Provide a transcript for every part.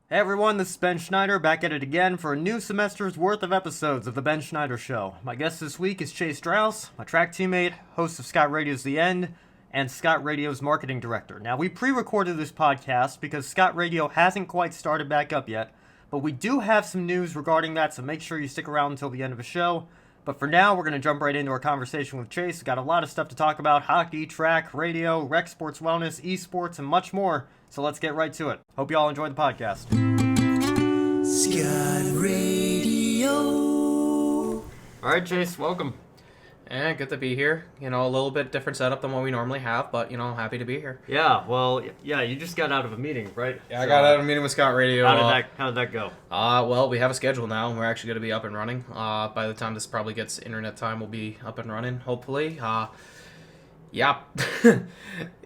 Hey everyone, this is Ben Schneider, back at it again for a new semester's worth of episodes of The Ben Schneider Show. My guest this week is Chase Draus, my track teammate, host of Scot Radio's E.N.D, and Scot Radio's marketing director. Now, we pre-recorded this podcast because Scot Radio hasn't quite started back up yet, but we do have some news regarding that, so make sure you stick around until the end of the show. But for now, we're going to jump right into our conversation with Chase. We've got a lot of stuff to talk about: hockey, track, radio, rec sports wellness, esports, and much more. So let's get right to it. Hope you all enjoyed the podcast. Scot Radio. All right, Chase, welcome. And good to be here. You know, a little bit different setup than what we normally have, but, you know, happy to be here. Yeah, well, you just got out of a meeting, right? Yeah, I got out of a meeting with Scot Radio. How did that go? Well, we have a schedule now, and we're actually going to be up and running. By the time this probably gets internet time, we'll be up and running, hopefully. Yeah.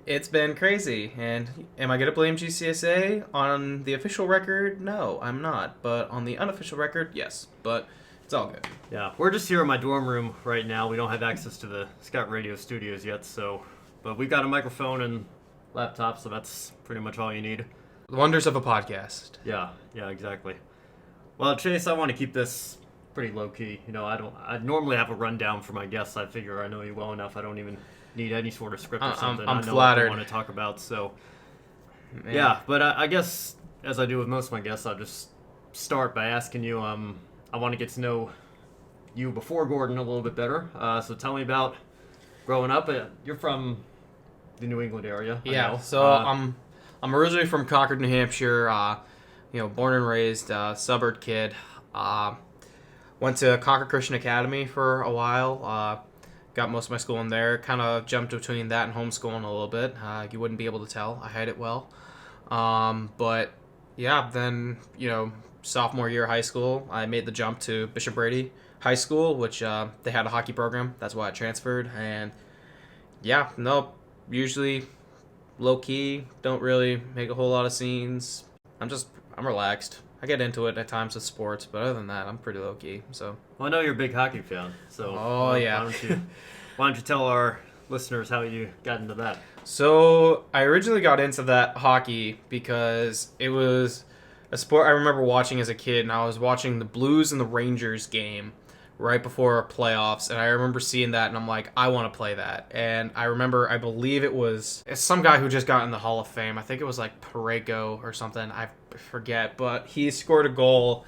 It's been crazy. And am I going to blame GCSA? On the official record, no, I'm not. But on the unofficial record, yes. But it's all good. Yeah, we're just here in my dorm room right now. We don't have access to the Scot Radio studios yet, but we've got a microphone and laptop, so that's pretty much all you need. The wonders of a podcast. Yeah, exactly. Well, Chase, I want to keep this pretty low-key. You know, I normally have a rundown for my guests. I figure I know you well enough. I don't even need any sort of script or something. I'm I know flattered. what I want to talk about, so... Man. Yeah, but I guess, as I do with most of my guests, I'll just start by asking you, I want to get to know you before Gordon a little bit better. So tell me about growing up. You're from the New England area. Yeah, so I'm originally from Concord, New Hampshire. Born and raised, suburb kid. Went to Concord Christian Academy for a while. Got most of my schooling there. Kind of jumped between that and homeschooling a little bit. You wouldn't be able to tell. I hide it well. But yeah, then sophomore year of high school, I made the jump to Bishop Brady High School, which they had a hockey program. That's why I transferred. And yeah, usually low key. Don't really make a whole lot of scenes. I'm relaxed. I get into it at times with sports, but other than that, I'm pretty low key. So. Well, I know you're a big hockey fan, so. Oh yeah. Why don't you tell our listeners how you got into that? So I originally got into that hockey because it was a sport I remember watching as a kid, and I was watching the Blues and the Rangers game right before playoffs, and I remember seeing that, and I'm like, I want to play that. And I believe it's some guy who just got in the Hall of Fame. I think it was like Pareko or something. I forget, but he scored a goal,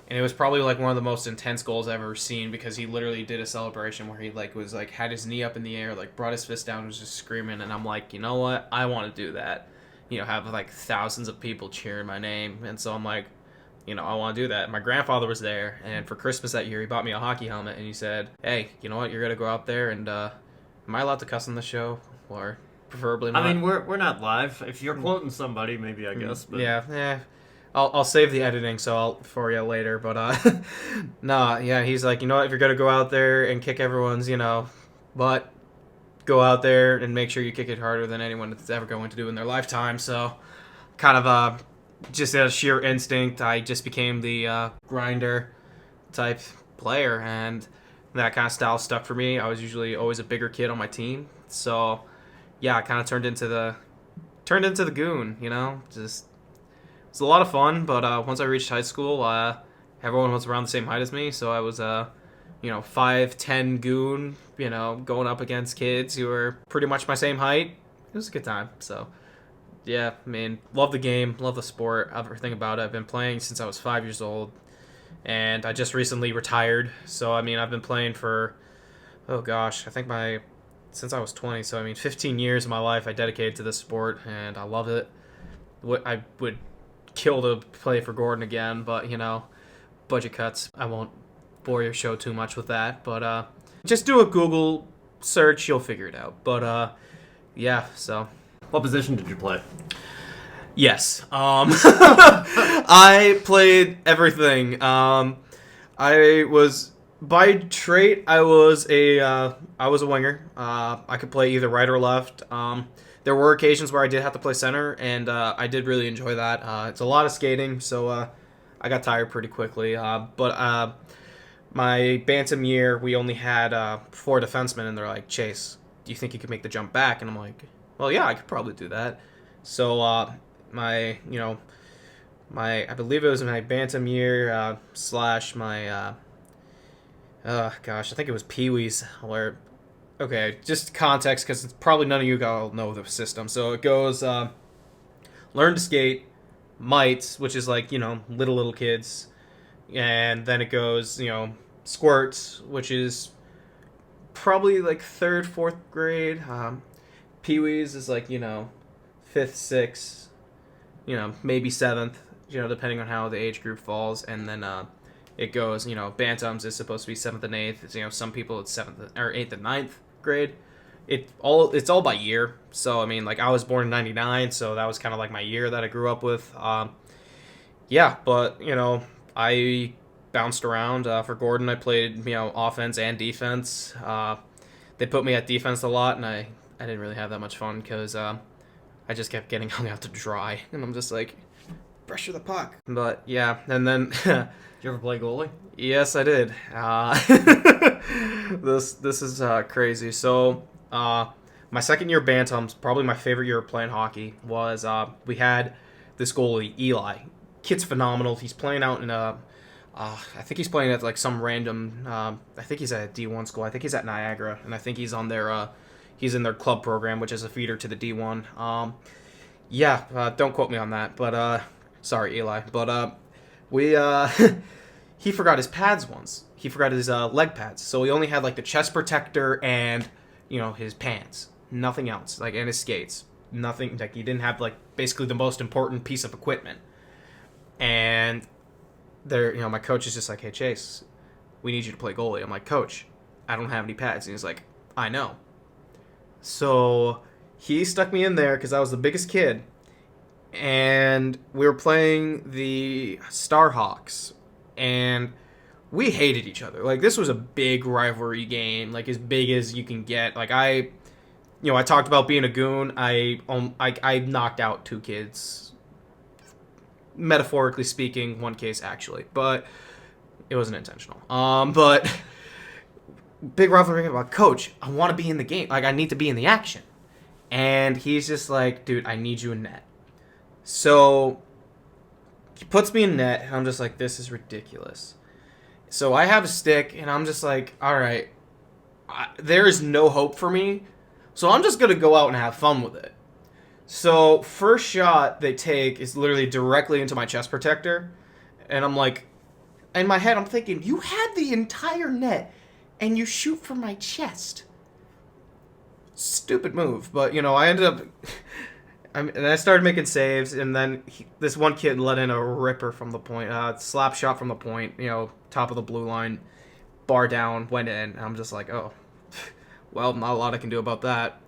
and it was probably like one of the most intense goals I've ever seen because he literally did a celebration where he had his knee up in the air, brought his fist down and was just screaming, and I'm like, you know what? I want to do that. Have thousands of people cheering my name, and so I'm like, I want to do that. My grandfather was there, and for Christmas that year, he bought me a hockey helmet, and he said, hey, you know what? You're going to go out there, and am I allowed to cuss on the show? Or preferably not? I mean, we're not live. If you're quoting somebody, maybe, I guess. But... Yeah. I'll save the editing for you later, but he's like, you know what? If you're going to go out there and kick everyone's, butt, go out there and make sure you kick it harder than anyone is ever going to do in their lifetime. So kind of just out of sheer instinct, I just became the grinder type player, and that kind of style stuck for me. I was usually always a bigger kid on my team, so yeah, I kind of turned into the goon. Just it's a lot of fun. But once I reached high school, everyone was around the same height as me, so I was 5'10" goon, going up against kids who were pretty much my same height. It was a good time. So yeah, I mean, love the game, love the sport, everything about it. I've been playing since I was 5 years old, and I just recently retired. So, I mean, I've been playing for, since I was 20. So, I mean, 15 years of my life I dedicated to this sport, and I love it. I would kill to play for Gordon again, but, budget cuts. I won't bore your show too much with that, but just do a Google search, you'll figure it out. But, yeah, so... What position did you play? Yes. I played everything. I was by trait I was a winger. I could play either right or left. There were occasions where I did have to play center, and I did really enjoy that. It's a lot of skating, so I got tired pretty quickly. But my bantam year, we only had 4 defensemen, and they're like, Chase, do you think you could make the jump back? And I'm like, well, yeah, I could probably do that. So my I believe it was my bantam year slash my I think it was Pee Wee's. Where okay, just context because probably none of you guys know the system. So it goes learn to skate, mites, which is like little kids, and then it goes squirts, which is probably like third, fourth grade. Pee Wee's is like fifth, sixth, maybe seventh, depending on how the age group falls, and then it goes, bantams is supposed to be seventh and eighth. It's, some people it's seventh or eighth and ninth grade. It's all by year. So I mean, like I was born in '99, so that was kind of like my year that I grew up with. Yeah, but I bounced around. For Gordon, I played offense and defense. They put me at defense a lot, and I didn't really have that much fun because I just kept getting hung out to dry, and I'm just like, pressure the puck. But yeah, and then Did you ever play goalie? yes, I did. This is crazy. So my second year bantams, probably my favorite year of playing hockey, was we had this goalie Eli. Kid's phenomenal. He's playing out in I think he's playing at like some random. I think he's at a D1 school. I think he's at Niagara, and I think he's on their. He's in their club program, which is a feeder to the D1. Don't quote me on that, but sorry, Eli. But we he forgot his pads once. He forgot his leg pads, so he only had like the chest protector and his pants, nothing else, like and his skates, nothing. Like he didn't have like basically the most important piece of equipment, and. There, my coach is just like, hey, Chase, we need you to play goalie. I'm like, Coach, I don't have any pads. And he's like, I know. So he stuck me in there because I was the biggest kid. And we were playing the Starhawks. And we hated each other. Like, this was a big rivalry game, like, as big as you can get. Like, I talked about being a goon. I knocked out 2 kids. Metaphorically speaking, one case actually, but it wasn't intentional. But big rivalry about Coach. I want to be in the game. Like I need to be in the action, and he's just like, dude, I need you in net. So he puts me in net, and I'm just like, this is ridiculous. So I have a stick, and I'm just like, all right, there is no hope for me. So I'm just gonna go out and have fun with it. So, first shot they take is literally directly into my chest protector. And I'm like, in my head, I'm thinking, you had the entire net and you shoot for my chest. Stupid move. But, I ended up, and I started making saves. And then this one kid let in a ripper from the point, slap shot from the point, top of the blue line, bar down, went in. And I'm just like, oh, well, not a lot I can do about that.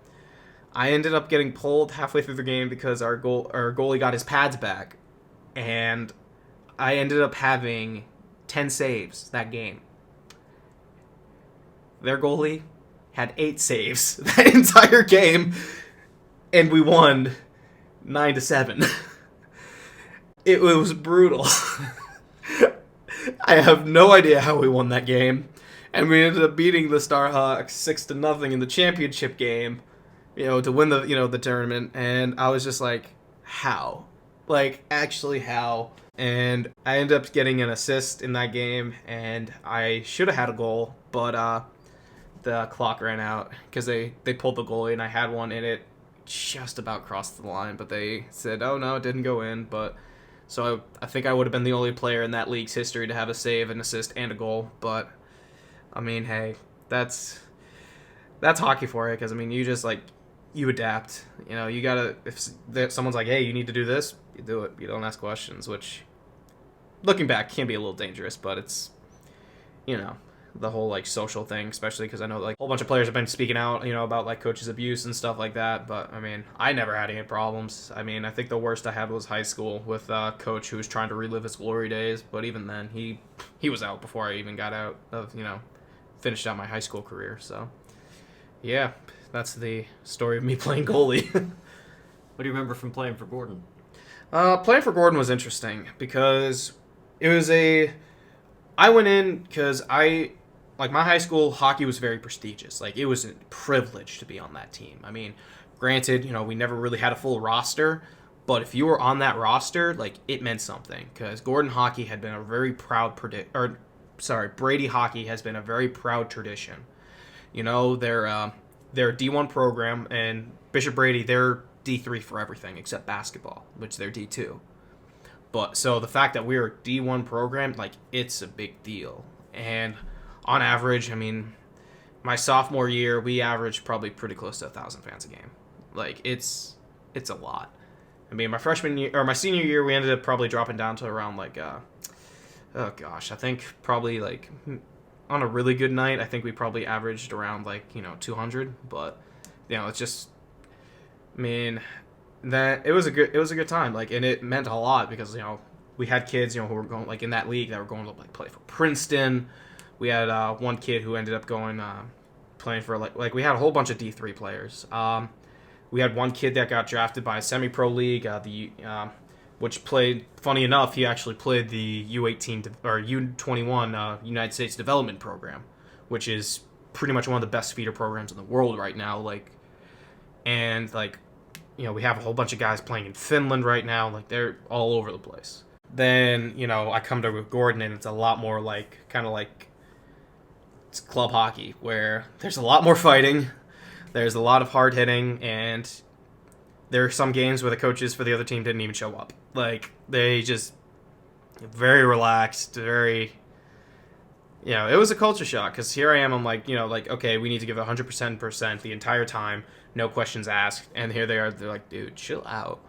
I ended up getting pulled halfway through the game because our goalie got his pads back, and I ended up having 10 saves that game. Their goalie had 8 saves that entire game, and we won 9-7. It was brutal. I have no idea how we won that game, and we ended up beating the Starhawks 6-0 in the championship game. To win the, the tournament, and I was just like, how? Like, actually how? And I ended up getting an assist in that game, and I should have had a goal, but the clock ran out, because they pulled the goalie, and I had one in it, just about crossed the line, but they said, oh no, it didn't go in, but, so I think I would have been the only player in that league's history to have a save, an assist, and a goal, but, I mean, hey, that's hockey for you, because, I mean, you just, like, you adapt. You gotta, if someone's like, hey, you need to do this, you do it. You don't ask questions, which, looking back, can be a little dangerous, but it's, the whole, like, social thing, especially because I know, like, a whole bunch of players have been speaking out, about, like, coaches' abuse and stuff like that, but, I mean, I never had any problems. I mean, I think the worst I had was high school with a coach who was trying to relive his glory days, but even then, he was out before I even got out of, finished out my high school career, so, yeah. That's the story of me playing goalie. What do you remember from playing for Gordon? Playing for Gordon was interesting because it was I went in because my high school hockey was very prestigious. Like, it was a privilege to be on that team. I mean, granted, we never really had a full roster, But if you were on that roster, like, it meant something, because Gordon hockey had been a very proud Brady hockey has been a very proud tradition. You know, they're a D1 program, and Bishop Brady, they're D3 for everything except basketball, which they're D2. But so the fact that we're a D1 program, like, it's a big deal. And on average, I mean, my sophomore year, we averaged probably pretty close to 1,000 fans a game. Like, it's a lot. I mean, my senior year, we ended up probably dropping down to around like, I think probably like on a really good night, I think we probably averaged around like, 200. But, it's just, I mean, that it was a good time. Like, and it meant a lot because, we had kids, who were going like in that league that were going to like play for Princeton. We had one kid who ended up going playing for like we had a whole bunch of D3 players. We had one kid that got drafted by a semi-pro league, which played. Funny enough, he actually played the U18 or U21 United States Development Program, which is pretty much one of the best feeder programs in the world right now. Like, and like, we have a whole bunch of guys playing in Finland right now. Like, they're all over the place. Then I come to Gordon, and it's a lot more like kind of like it's club hockey, where there's a lot more fighting. There's a lot of hard hitting, and there are some games where the coaches for the other team didn't even show up. Like, they just very relaxed, very, it was a culture shock, because here I am, I'm like, okay, we need to give 100% the entire time, no questions asked, and here they are, they're like, dude, chill out.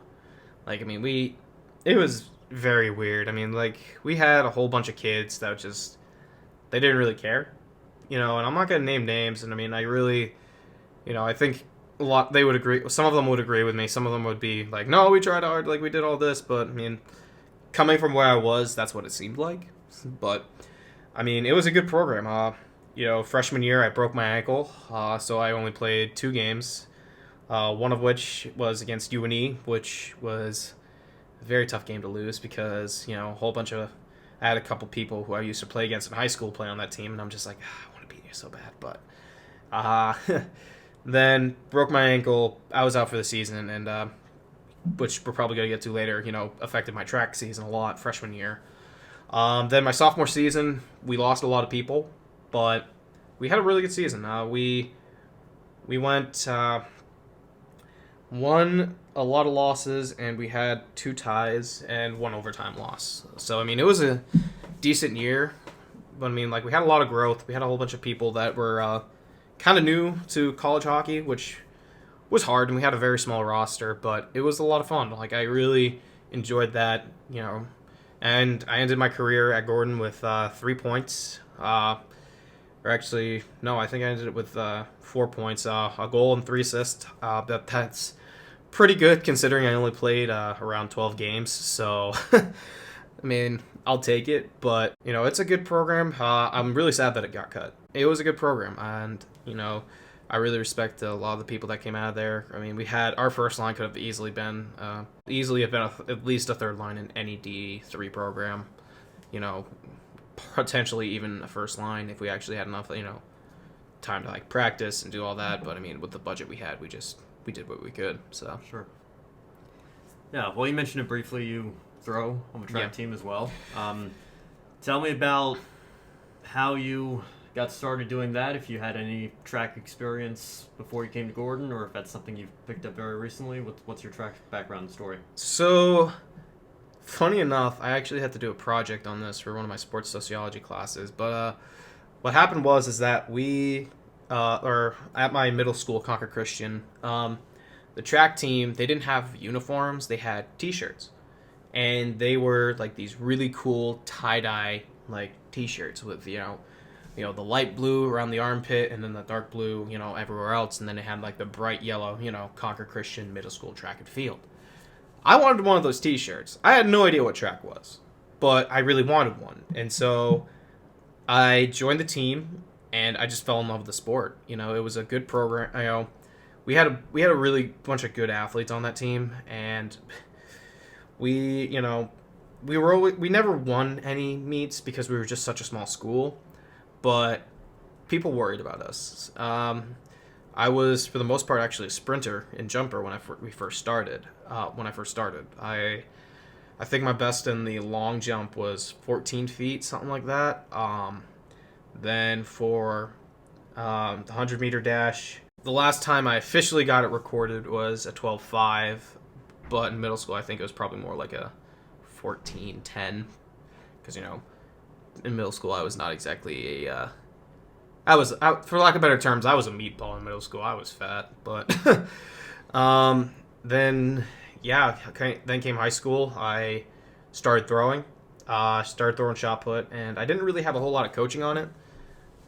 Like, I mean, it was very weird. I mean, like, we had a whole bunch of kids that just, they didn't really care, and I'm not going to name names, and I mean, I really... I think a lot they would agree. Some of them would agree with me. Some of them would be like, "No, we tried hard. Like, we did all this." But I mean, coming from where I was, that's what it seemed like. But I mean, it was a good program. Freshman year, I broke my ankle, so I only played 2 games. One of which was against E.N.D, which was a very tough game to lose because a whole bunch of I had a couple people who I used to play against in high school play on that team, and I'm just like, I want to beat you so bad, but. Then broke my ankle. I was out for the season, and which we're probably going to get to later, affected my track season a lot freshman year. Then my sophomore season, we lost a lot of people, but we had a really good season. We went won a lot of losses, and we had 2 ties and 1 overtime loss. So, I mean, it was a decent year, but I mean, like, we had a lot of growth. We had a whole bunch of people that were kind of new to college hockey, which was hard, and we had a very small roster, but it was a lot of fun. Like, I really enjoyed that, and I ended my career at Gordon with 3 points. Or actually, no, I think I ended it with 4 points, a goal and 3 assists. That's pretty good considering I only played around 12 games, so I mean, I'll take it, but it's a good program. I'm really sad that it got cut. It was a good program, and I really respect a lot of the people that came out of there. I mean, we had our first line could have easily been at least a third line in any D3 program. Potentially even a first line if we actually had enough time to like practice and do all that. But I mean, with the budget we had, we did what we could. So sure. Yeah. Well, you mentioned it briefly. You throw on the track team as well. Tell me about how you got started doing that, if you had any track experience before you came to Gordon, or if that's something you've picked up very recently. What's your track background and story? So, funny enough, I actually had to do a project on this for one of my sports sociology classes, but what happened was that we, or at my middle school, Concord Christian, the track team, they didn't have uniforms, they had t-shirts, and they were like these really cool tie-dye like t-shirts with the light blue around the armpit and then the dark blue, everywhere else. And then it had like the bright yellow, Concord Christian Middle School Track and Field. I wanted one of those t-shirts. I had no idea what track was, but I really wanted one. And so I joined the team and I just fell in love with the sport. It was a good program. We had a really bunch of good athletes on that team, and we never won any meets because we were just such a small school. But people worried about us. I was, for the most part, actually a sprinter and jumper when we first started. I think my best in the long jump was 14 feet, something like that. Then for the 100-meter dash, the last time I officially got it recorded was a 12.5, but in middle school I think it was probably more like a 14.10, because, you know, in middle school I was not exactly for lack of better terms, I was a meatball in middle school. I was fat, but then came high school. I started throwing shot put, and I didn't really have a whole lot of coaching on it,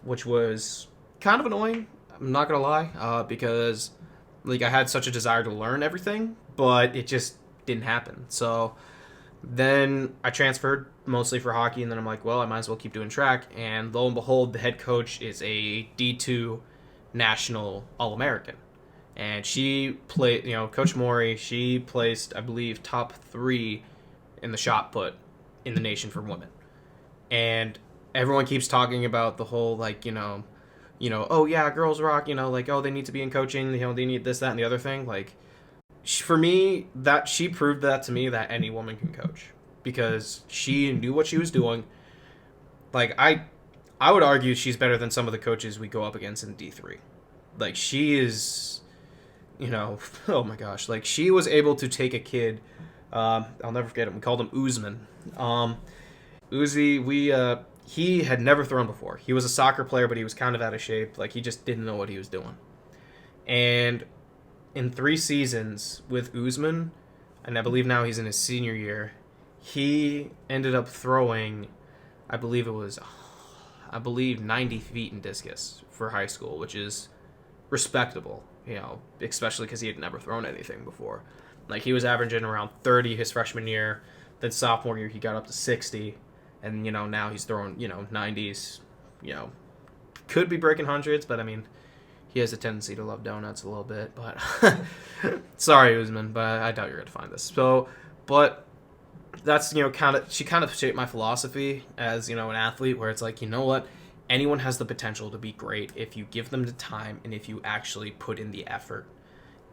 which was kind of annoying. I'm not gonna lie, because like I had such a desire to learn everything, but it just didn't happen. So then I transferred mostly for hockey, and then I'm like, well, I might as well keep doing track. And lo and behold, the head coach is a D2 national All-American. And she played, you know, Coach Maury, she placed, I believe, top 3 in the shot put in the nation for women. And everyone keeps talking about the whole, like, you know, oh yeah, girls rock, you know, like, oh, they need to be in coaching, you know, they need this, that, and the other thing. Like, for me, that she proved that to me, that any woman can coach, because she knew what she was doing. Like, I would argue she's better than some of the coaches we go up against in D3. Like, she is, you know, oh my gosh, like, she was able to take a kid, I'll never forget him, we called him Uzman. Uzi, he had never thrown before. He was a soccer player, but he was kind of out of shape. Like, he just didn't know what he was doing. And in 3 seasons with Uzman, and I believe now he's in his senior year, he ended up throwing, I believe 90 feet in discus for high school, which is respectable, you know, especially because he had never thrown anything before. Like, he was averaging around 30 his freshman year, then sophomore year he got up to 60, and, you know, now he's throwing, you know, 90s, you know, could be breaking hundreds, but I mean, he has a tendency to love donuts a little bit, but sorry, Uzman, but I doubt you're going to find this. So, but that's, you know, she kind of shaped my philosophy as, you know, an athlete, where it's like, you know what, anyone has the potential to be great if you give them the time and if you actually put in the effort.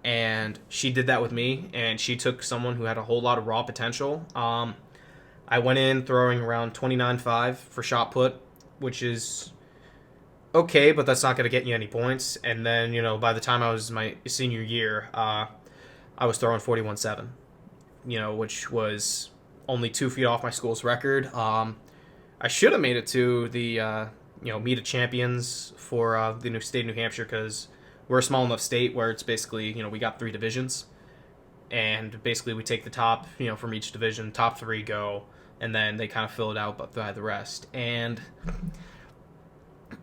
And she did that with me, and she took someone who had a whole lot of raw potential. I went in throwing around 29.5 for shot put, which is okay, but that's not going to get you any points. And then, you know, by the time I was my senior year, I was throwing 41.7, you know, which was only 2 feet off my school's record. I should have made it to the, you know, meet of champions for the new state of New Hampshire, because we're a small enough state where it's basically, you know, we got 3 divisions, and basically we take the top, you know, from each division, top 3 go, and then they kind of fill it out by the rest. And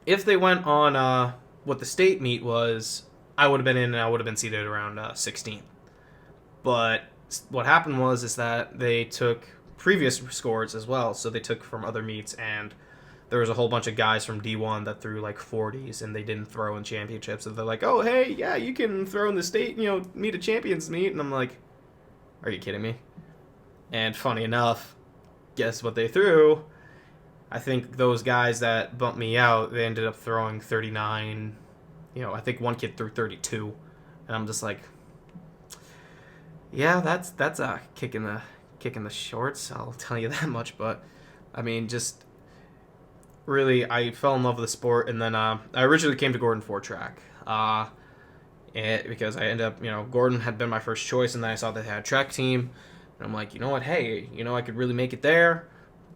if they went on what the state meet was, I would have been in, and I would have been seated around 16th. But what happened is that they took previous scores as well, so they took from other meets, and there was a whole bunch of guys from D1 that threw like 40s, and they didn't throw in championships. So they're like, oh, hey, yeah, you can throw in the state, you know, meet a champions meet. And I'm like, are you kidding me? And funny enough, guess what they threw? I think those guys that bumped me out, they ended up throwing 39. You know, I think one kid threw 32. And I'm just like, yeah, that's a kick in the shorts, I'll tell you that much. But I mean, just really, I fell in love with the sport, and then I originally came to Gordon for track, because I ended up, you know, Gordon had been my first choice, and then I saw they had a track team, and I'm like, you know what, hey, you know, I could really make it there.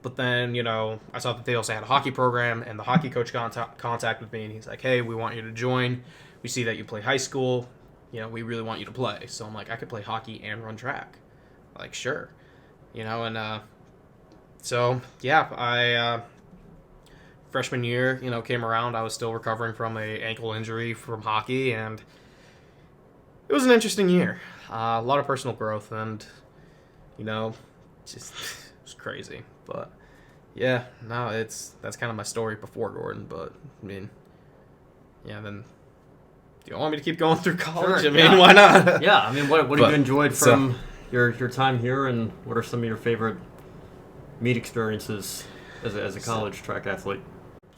But then, you know, I saw that they also had a hockey program, and the hockey coach contacted me, and he's like, hey, we want you to join. We see that you play high school. You know, we really want you to play. So I'm like, I could play hockey and run track. Like, sure. You know, and so, yeah, I freshman year, you know, came around. I was still recovering from a ankle injury from hockey, and it was an interesting year. A lot of personal growth, and, you know, just it was crazy. But yeah, no, that's kind of my story before Gordon. But I mean, yeah, then do you want me to keep going through college? Sure, I mean, why not? Yeah, I mean, what have you enjoyed from your time here, and what are some of your favorite meet experiences as a college track athlete?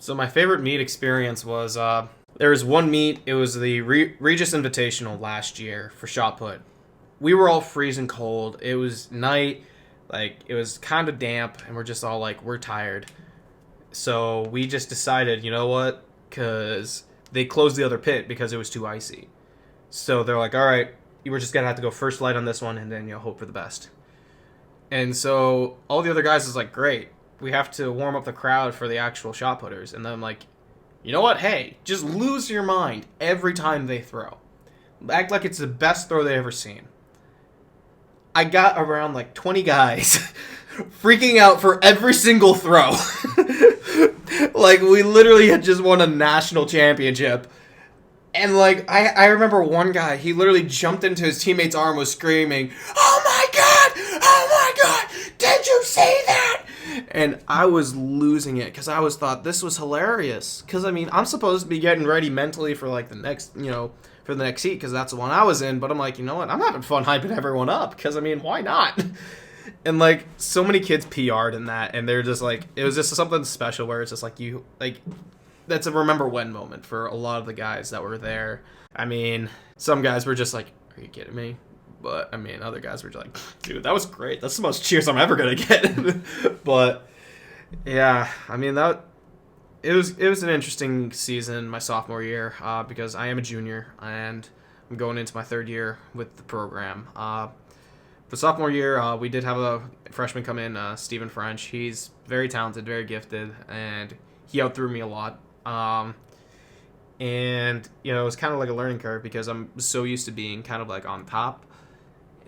So my favorite meet experience was There was one meet. It was the Regis Invitational last year for shot put. We were all freezing cold. It was night. Like, it was kind of damp, and we're just all like, we're tired. So we just decided, you know what? Because they closed the other pit because it was too icy. So they're like, all right, you were just going to have to go first light on this one and then, hope for the best. And so all the other guys is like, great. We have to warm up the crowd for the actual shot putters. And then I'm like, you know what? Hey, just lose your mind every time they throw. Act like it's the best throw they've ever seen. I got around like 20 guys freaking out for every single throw. Like, we literally had just won a national championship. And, like, I remember one guy, he literally jumped into his teammate's arm, was screaming, "Oh my God! Oh my God! Did you see that?" And I was losing it because I thought this was hilarious. Because, I mean, I'm supposed to be getting ready mentally for, like, the next, for the next heat because that's the one I was in. But I'm like, you know what? I'm having fun hyping everyone up because, I mean, why not? And, like, so many kids PR'd in that, and they're just, like, it was just something special where it's just, like, that's a remember when moment for a lot of the guys that were there. I mean, some guys were just like, are you kidding me? But, I mean, other guys were just like, dude, that was great. That's the most cheers I'm ever going to get. But, yeah, I mean, it was an interesting season my sophomore year because I am a junior, and I'm going into my third year with the program. For sophomore year, we did have a freshman come in, Stephen French. He's very talented, very gifted, and he outthrew me a lot. And, it was kind of like a learning curve because I'm so used to being kind of like on top.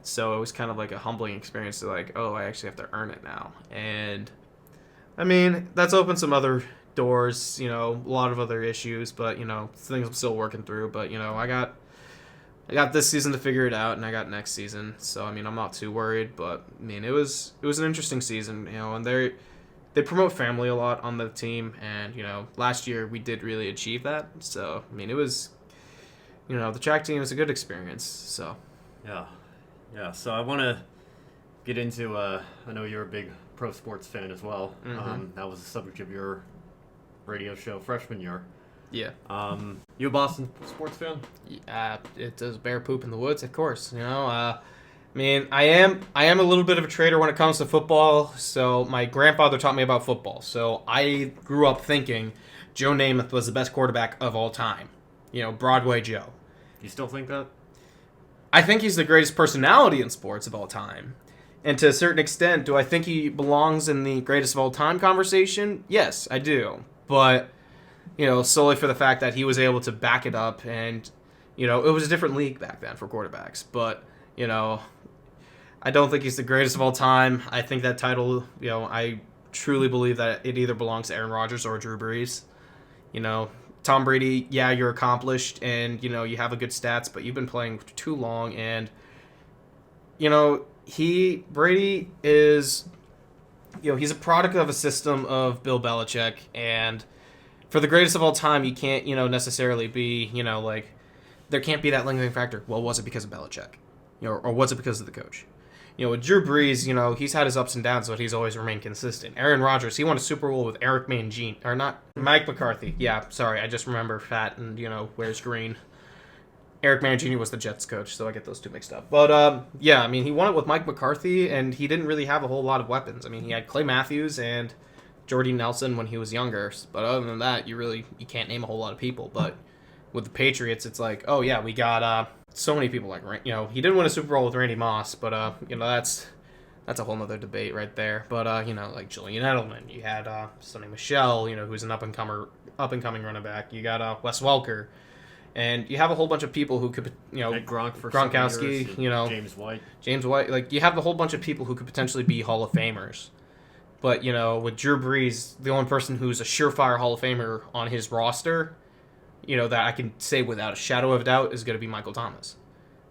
So it was kind of like a humbling experience to like, oh, I actually have to earn it now. And, I mean, that's opened some other doors, a lot of other issues, but, things I'm still working through. But, I got this season to figure it out, and I got next season. So, I mean, I'm not too worried. But, I mean, it was an interesting season, and they promote family a lot on the team. And, last year we did really achieve that. So, I mean, it was, the track team was a good experience. So, yeah. So I want to get into, I know you're a big pro sports fan as well. Mm-hmm. That was the subject of your radio show freshman year. Yeah. You a Boston sports fan? Yeah, it does bear poop in the woods, of course. I mean, I am a little bit of a traitor when it comes to football. So my grandfather taught me about football. So I grew up thinking Joe Namath was the best quarterback of all time. Broadway Joe. You still think that? I think he's the greatest personality in sports of all time. And to a certain extent, do I think he belongs in the greatest of all time conversation? Yes, I do. But, solely for the fact that he was able to back it up, and, it was a different league back then for quarterbacks. But, I don't think he's the greatest of all time. I think that title, I truly believe that it either belongs to Aaron Rodgers or Drew Brees. Tom Brady, yeah, you're accomplished and, you have a good stats, but you've been playing for too long. And, Brady is, he's a product of a system of Bill Belichick. And for the greatest of all time, you can't, necessarily be, there can't be that lingering factor. Well, was it because of Belichick? Or was it because of the coach? With Drew Brees, he's had his ups and downs, but he's always remained consistent. Aaron Rodgers, he won a Super Bowl with Eric Mangini, or not, Mike McCarthy. Yeah, sorry, I just remember fat and, wears green. Eric Mangini was the Jets coach, so I get those two mixed up. But, yeah, I mean, he won it with Mike McCarthy, and he didn't really have a whole lot of weapons. I mean, he had Clay Matthews and Jordy Nelson when he was younger, but other than that, you can't name a whole lot of people. But with the Patriots, it's like, oh, yeah, we got, so many people like, he didn't win a Super Bowl with Randy Moss, but, that's a whole nother debate right there. But, like Julian Edelman, you had Sonny Michel, who's an up-and-coming running back. You got Wes Welker. And you have a whole bunch of people who could, Like Gronkowski, years, James White. Like, you have a whole bunch of people who could potentially be Hall of Famers. But, with Drew Brees, the only person who's a surefire Hall of Famer on his roster, that I can say without a shadow of a doubt is going to be Michael Thomas.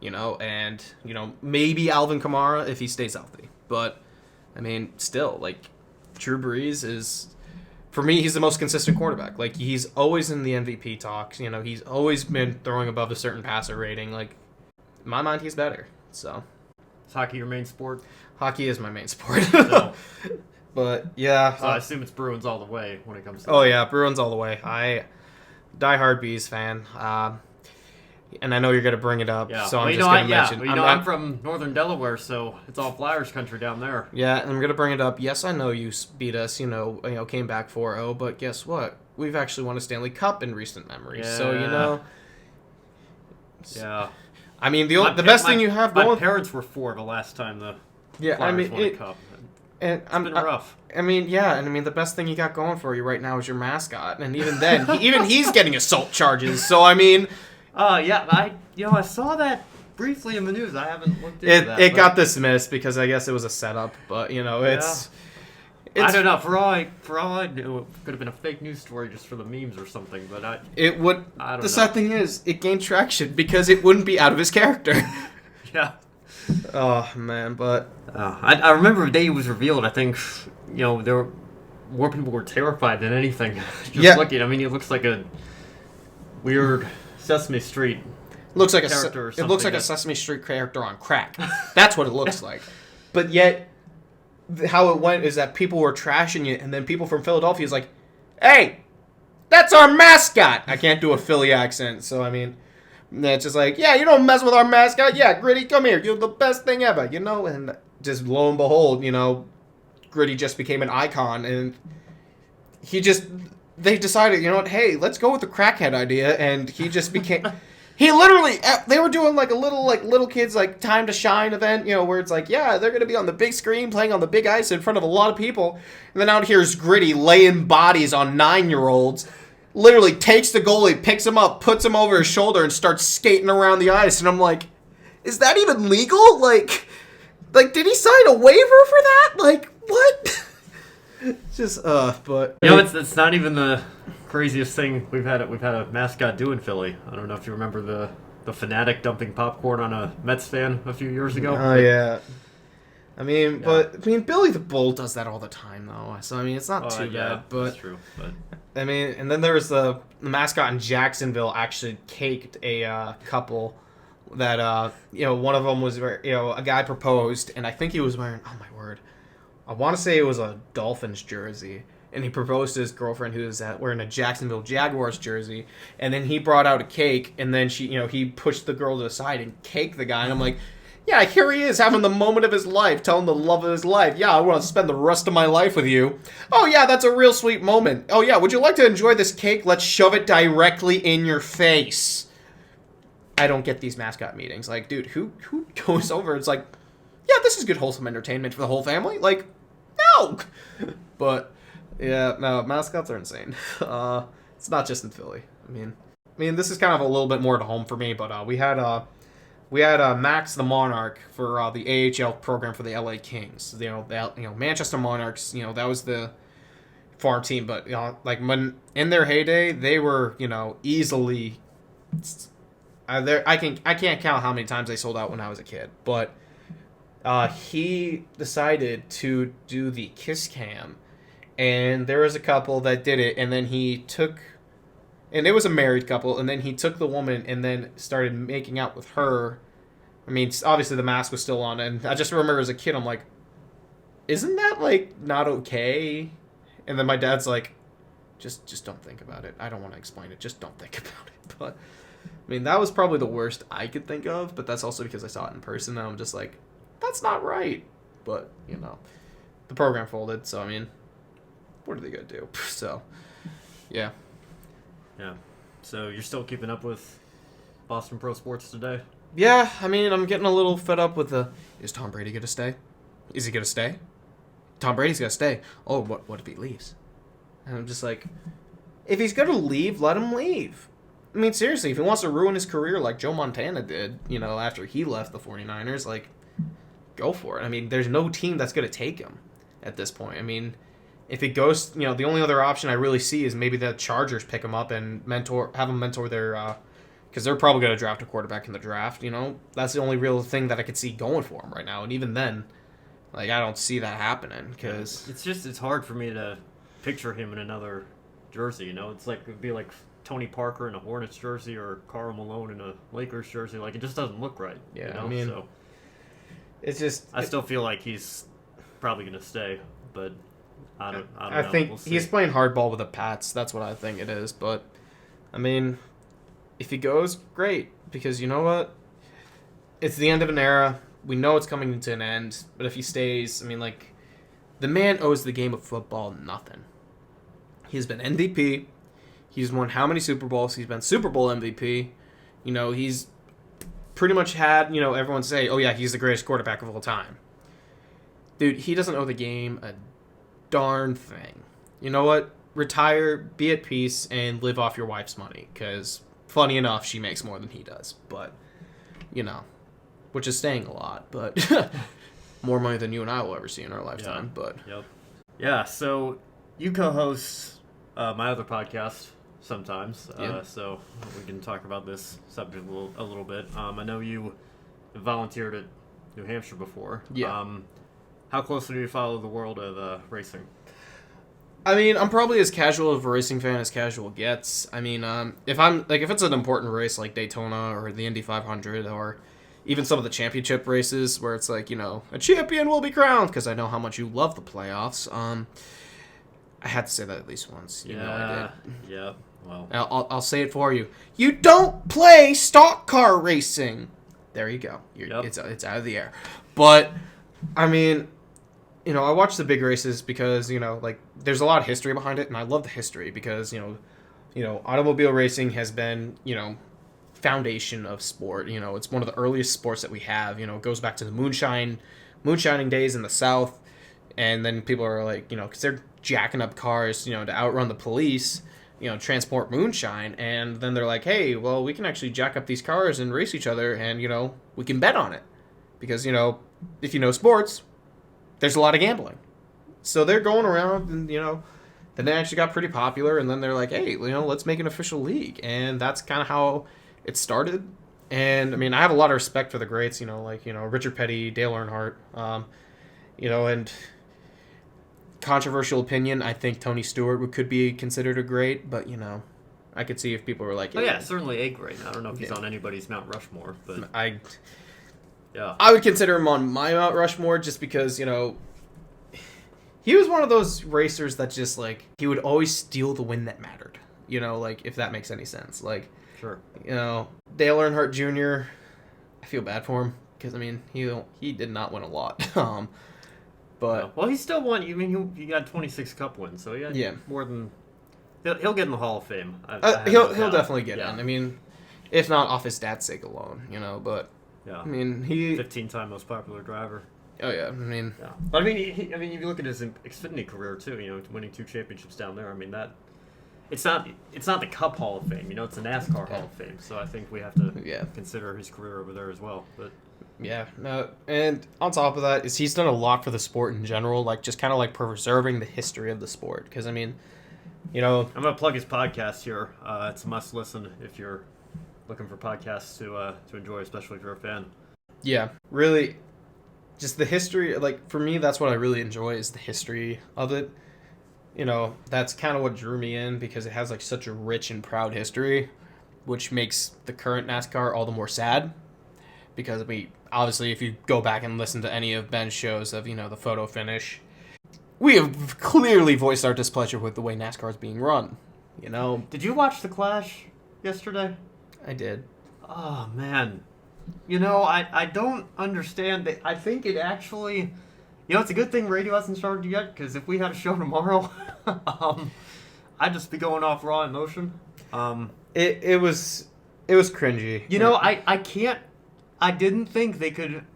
And, maybe Alvin Kamara if he stays healthy. But, I mean, still, like, Drew Brees is, for me, he's the most consistent quarterback. Like, he's always in the MVP talks. He's always been throwing above a certain passer rating. Like, in my mind, he's better. So. Is hockey your main sport? Hockey is my main sport. So. But, yeah. So I assume it's Bruins all the way when it comes to that. Yeah, Bruins all the way. diehard Bees fan. And I know you're going to bring it up, Yeah. so I'm just going to mention. I'm from northern Delaware, so it's all Flyers country down there. Yeah, and I'm going to bring it up. Yes, I know you beat us, came back 4-0, but guess what? We've actually won a Stanley Cup in recent memory. Yeah. So, Yeah. I mean, the best thing you have going... My parents were 4 the last time the Flyers won a Cup. And it's been rough. I mean, the best thing you got going for you right now is your mascot, and even then, he's getting assault charges. So I mean, I saw that briefly in the news. I haven't looked into that. It got dismissed because I guess it was a setup, but it's I don't know. For all I knew, it could have been a fake news story just for the memes or something. But I don't know. Sad thing is, it gained traction because it wouldn't be out of his character. Yeah. Oh man, but I remember the day it was revealed. I think there were more people were terrified than anything. Just looking. I mean, it looks like a weird Sesame Street. Looks like character or something. It looks like a Sesame Street character on crack. That's what it looks like. But yet, how it went is that people were trashing it, and then people from Philadelphia is like, "Hey, that's our mascot." I can't do a Philly accent, so I mean. And it's just like, yeah, you don't mess with our mascot. Yeah, Gritty, come here. You're the best thing ever, And just lo and behold, Gritty just became an icon. And they decided, hey, let's go with the crackhead idea. And he just became, they were doing like a little kids like time to shine event, where it's like, yeah, they're going to be on the big screen playing on the big ice in front of a lot of people. And then out here's Gritty laying bodies on 9-year-olds. Literally takes the goalie, picks him up, puts him over his shoulder, and starts skating around the ice. And I'm like, is that even legal? Like, did he sign a waiver for that? Like, what? But it's not even the craziest thing we've had a mascot do in Philly. I don't know if you remember the fanatic dumping popcorn on a Mets fan a few years ago. Oh yeah. Billy the Bull does that all the time, though. So, it's not too bad. But that's true. But and then there was the mascot in Jacksonville actually caked a couple that, one of them was, a guy proposed, and I think he was wearing, oh my word, I want to say it was a Dolphins jersey, and he proposed to his girlfriend who was wearing a Jacksonville Jaguars jersey, and then he brought out a cake, and then he pushed the girl to the side and caked the guy, and I'm like, yeah, here he is having the moment of his life, telling the love of his life. Yeah, I want to spend the rest of my life with you. Oh, yeah, that's a real sweet moment. Oh, yeah, would you like to enjoy this cake? Let's shove it directly in your face. I don't get these mascot meetings. Like, dude, who goes over? It's like, yeah, this is good wholesome entertainment for the whole family. Like, no. But, yeah, no, mascots are insane. It's not just in Philly. I mean, this is kind of a little bit more at home for me, but we had Max the Monarch for the AHL program for the LA Kings. Manchester Monarchs. That was the farm team, but when in their heyday, they were easily. I can't count how many times they sold out when I was a kid, but he decided to do the kiss cam, and there was a couple that did it, and then he took. And it was a married couple, and then he took the woman and then started making out with her. I mean, obviously the mask was still on, and I just remember as a kid, I'm like, isn't that, not okay? And then my dad's like, just don't think about it. I don't want to explain it. Just don't think about it. But, that was probably the worst I could think of, but that's also because I saw it in person, and I'm just like, that's not right. But, the program folded, so, what are they going to do? So, yeah. Yeah. So you're still keeping up with Boston Pro Sports today? Yeah, I'm getting a little fed up with is Tom Brady going to stay? Is he going to stay? Tom Brady's going to stay. Oh, what if he leaves? And I'm just like, if he's going to leave, let him leave. Seriously, if he wants to ruin his career like Joe Montana did, after he left the 49ers, go for it. There's no team that's going to take him at this point. If it goes, the only other option I really see is maybe the Chargers pick him up and have him mentor their, because they're probably going to draft a quarterback in the draft. That's the only real thing that I could see going for him right now. And even then, I don't see that happening because it's hard for me to picture him in another jersey. It'd be like Tony Parker in a Hornets jersey or Karl Malone in a Lakers jersey. It just doesn't look right. Yeah, so it's just I still feel like he's probably going to stay, but. I don't know. I think he's playing hardball with the Pats. That's what I think it is. But I mean, if he goes, great, because you know what? It's the end of an era. We know it's coming to an end, but if he stays, I mean, like, the man owes the game of football nothing. He's been MVP. He's won how many Super Bowls? He's been Super Bowl MVP. You know, he's pretty much had, you know, everyone say, oh yeah, he's the greatest quarterback of all time. Dude, he doesn't owe the game a darn thing. You know what? Retire, be at peace, and live off your wife's money. Because, funny enough, she makes more than he does. But, you know, which is saying a lot. But more money than you and I will ever see in our lifetime. Yeah. But Yep. Yeah, so you co-host my other podcast sometimes. Yeah. So we can talk about this subject a little bit. I know you volunteered at New Hampshire before. Yeah. How closely do you follow the world of racing? I mean, I'm probably as casual of a racing fan as casual gets. I mean, if it's an important race like Daytona or the Indy 500 or even some of the championship races where it's like, you know, a champion will be crowned, because I know how much you love the playoffs. I had to say that at least once. You know I did. Yeah. Well, I'll say it for you. You don't play stock car racing. There you go. Yep. It's out of the air. But I mean, you know, I watch the big races because, you know, like, there's a lot of history behind it, and I love the history because, you know, automobile racing has been, you know, foundation of sport. You know, it's one of the earliest sports that we have. You know, it goes back to the moonshining days in the South, and then people are like, you know, because they're jacking up cars, you know, to outrun the police, you know, transport moonshine, and then they're like, hey, well, we can actually jack up these cars and race each other, and, you know, we can bet on it, because, you know, if you know sports, there's a lot of gambling. So they're going around, and, you know, then they actually got pretty popular, and then they're like, hey, you know, let's make an official league. And that's kind of how it started. And, I mean, I have a lot of respect for the greats, you know, like, you know, Richard Petty, Dale Earnhardt, you know, and controversial opinion, I think Tony Stewart could be considered a great, but, you know, I could see if people were like, oh yeah, certainly a great. I don't know if he's Yeah. on anybody's Mount Rushmore, but I would consider him on my Mount Rushmore just because, you know, he was one of those racers that just, like, he would always steal the win that mattered. You know, like, if that makes any sense. Like, sure. You know, Dale Earnhardt Jr., I feel bad for him because, I mean, he did not win a lot. But well, he still won. I mean, he got 26 Cup wins, so he had more than. He'll get in the Hall of Fame. He'll definitely get in. I mean, if not off his dad's sake alone, you know. But yeah, I mean, 15-time most popular driver. Oh yeah, I mean, yeah. But I mean, if you look at his Xfinity career too, you know, winning 2 championships down there. I mean, that it's not the Cup Hall of Fame. You know, it's the NASCAR Hall of Fame. So I think we have to consider his career over there as well. But yeah, and on top of that, he's done a lot for the sport in general, like just kind of like preserving the history of the sport. Because I mean, you know, I'm gonna plug his podcast here. It's a must listen if you're looking for podcasts to enjoy, especially if you're a fan. Yeah, really, just the history. Like for me, that's what I really enjoy is the history of it. You know, that's kind of what drew me in because it has like such a rich and proud history, which makes the current NASCAR all the more sad. Because obviously, if you go back and listen to any of Ben's shows of, you know, the photo finish, we have clearly voiced our displeasure with the way NASCAR is being run. You know, did you watch the Clash yesterday? I did. Oh man, you know, I don't understand that. I think it actually, you know, it's a good thing radio hasn't started yet, because if we had a show tomorrow, I'd just be going off raw emotion. It was cringy. You know, I didn't think they could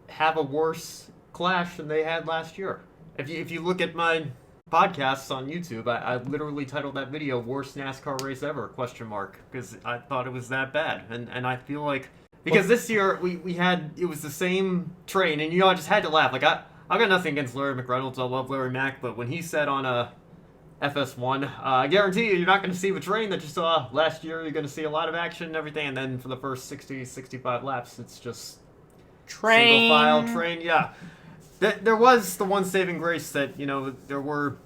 have a worse Clash than they had last year. If you look at my podcasts on YouTube, I literally titled that video "Worst NASCAR Race Ever?" ? Because I thought it was that bad, and I feel like because this year we had it was the same train, and you know I just had to laugh. Like I got nothing against Larry McReynolds. I love Larry Mack, but when he said on a FS1, I guarantee you're not going to see the train that you saw last year. You're going to see a lot of action and everything, and then for the first 65 laps, it's just train. Single file train. Yeah. There was the one saving grace that, you know, there were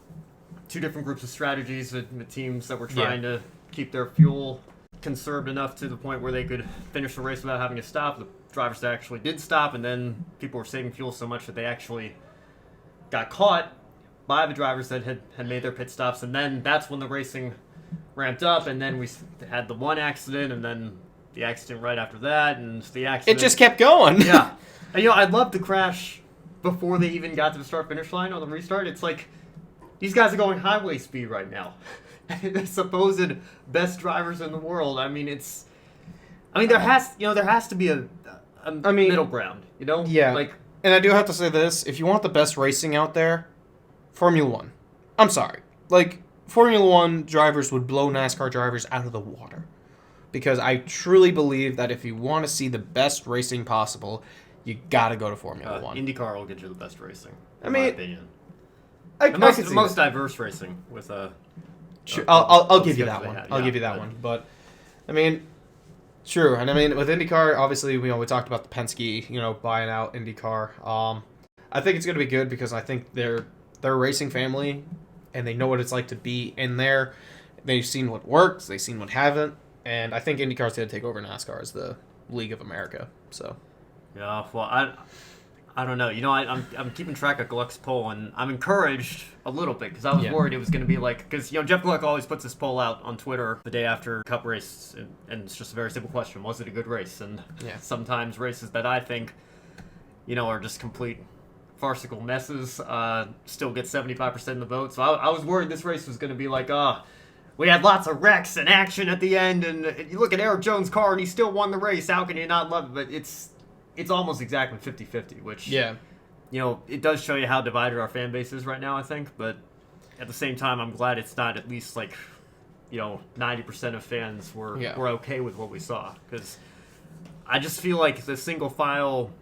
2 different groups of strategies with teams that were trying to keep their fuel conserved enough to the point where they could finish the race without having to stop. The drivers that actually did stop, and then people were saving fuel so much that they actually got caught by the drivers that had made their pit stops, and then that's when the racing ramped up, and then we had the one accident, and then the accident right after that, and the accident. It just kept going. Yeah. And, I'd love to crash before they even got to the start-finish line on the restart. It's like, these guys are going highway speed right now. The supposed best drivers in the world. There has to be a middle ground, Yeah. Like, and I do have to say this, if you want the best racing out there, Formula 1. I'm sorry. Like, Formula 1 drivers would blow NASCAR drivers out of the water. Because I truly believe that if you want to see the best racing possible, you gotta go to Formula 1. IndyCar will get you the best racing, in my opinion. The most diverse racing with Sure, I'll give you schedule that one. they had, I'll give you that one. But, true. And with IndyCar, obviously, we talked about the Penske, buying out IndyCar. I think it's going to be good because I think they're a racing family, and they know what it's like to be in there. They've seen what works, they've seen what haven't, and I think IndyCar's going to take over NASCAR as the League of America. So. Yeah, well, I don't know. I'm keeping track of Gluck's poll, and I'm encouraged a little bit because I was worried it was going to be because Jeff Gluck always puts his poll out on Twitter the day after Cup race, and it's just a very simple question: was it a good race? And sometimes races that I think, are just complete farcical messes, still get 75% of the vote. So I was worried this race was going to be we had lots of wrecks and action at the end, and you look at Eric Jones' car, and he still won the race. How can you not love it? But it's almost exactly 50-50, which, it does show you how divided our fan base is right now, I think. But at the same time, I'm glad it's not at least 90% of fans were okay with what we saw. Because I just feel like the single file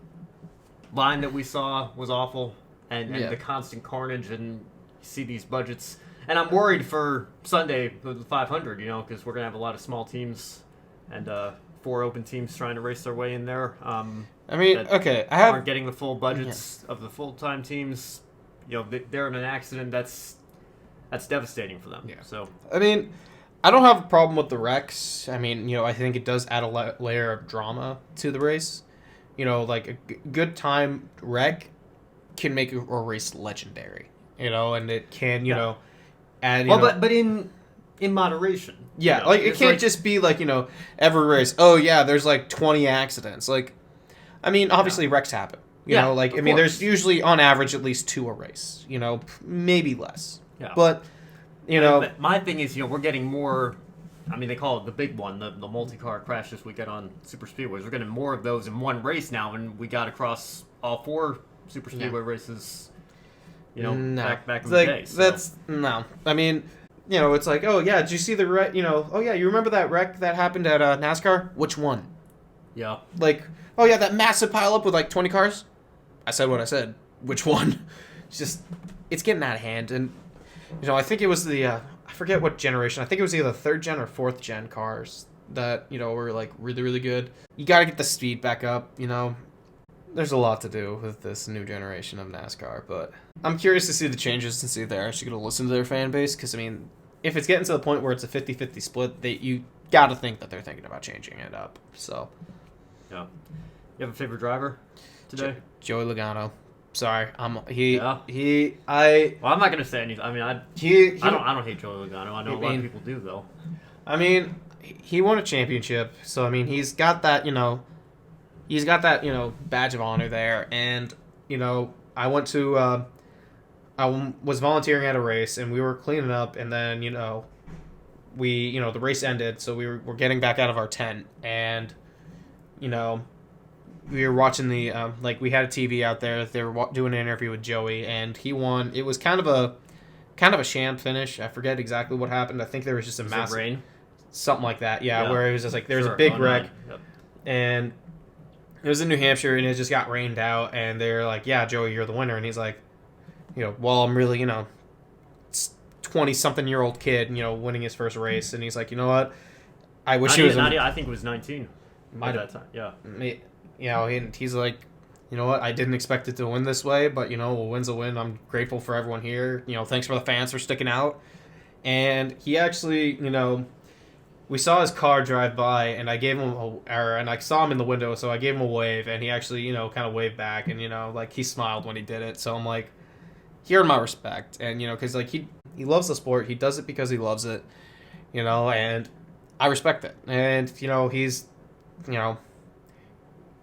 line that we saw was awful, and the constant carnage, and you see these budgets. And I'm worried for Sunday with the 500, because we're going to have a lot of small teams and 4 open teams trying to race their way in there. Aren't getting the full budgets of the full-time teams. They're in an accident that's devastating for them. Yeah. So I don't have a problem with the wrecks. I think it does add a layer of drama to the race. A good time wreck can make a race legendary. And it can, add. But in moderation. Yeah, it can't just be every race. Oh yeah, there's 20 accidents. Obviously wrecks happen. There's usually on average at least 2 a race. Maybe less. Yeah. But But my thing is, we're getting more. They call it the big one, the multi-car crashes we get on super speedways. We're getting more of those in one race now, and we got across all 4 super speedway races. Back in the day. So. That's no. It's oh yeah, did you see the wreck? Oh yeah, you remember that wreck that happened at NASCAR? Which one? Yeah. Oh yeah, that massive pileup with 20 cars. I said what I said. Which one? It's getting out of hand, and I think it was the I forget what generation. I think it was either 3rd gen or 4th gen cars that were really really good. You got to get the speed back up. There's a lot to do with this new generation of NASCAR, but I'm curious to see the changes and see if they're actually going to listen to their fan base, because, if it's getting to the point where it's a 50-50 split, you got to think that they're thinking about changing it up, so. Yeah. You have a favorite driver today? Joey Logano. Sorry, Well, I'm not going to say anything. I don't hate Joey Logano. I know a lot of people do, though. He won a championship, so, he's got that, he's got that, badge of honor there, and, I went to, I was volunteering at a race, and we were cleaning up, and then, the race ended, so we're getting back out of our tent, and, we were watching the, we had a TV out there, they were doing an interview with Joey, and he won. It was kind of a sham finish. I forget exactly what happened. I think there was just a massive rain? Something like that, yeah, where it was just there was a big wreck, and it was in New Hampshire, and it just got rained out, and they're like, yeah, Joey, you're the winner. And he's like, well, I'm really, 20-something-year-old kid, winning his first race. And he's like, you know what? I wish he was... I think it was 19 by that time, yeah. And he's like, you know what? I didn't expect it to win this way, but, a win's a win. I'm grateful for everyone here. Thanks for the fans for sticking out. And he actually, we saw his car drive by, and I gave him and I saw him in the window, so I gave him a wave, and he actually, kind of waved back, and, he smiled when he did it, so I'm like, he earned my respect, and, because, he loves the sport, he does it because he loves it, and I respect that. And, he's,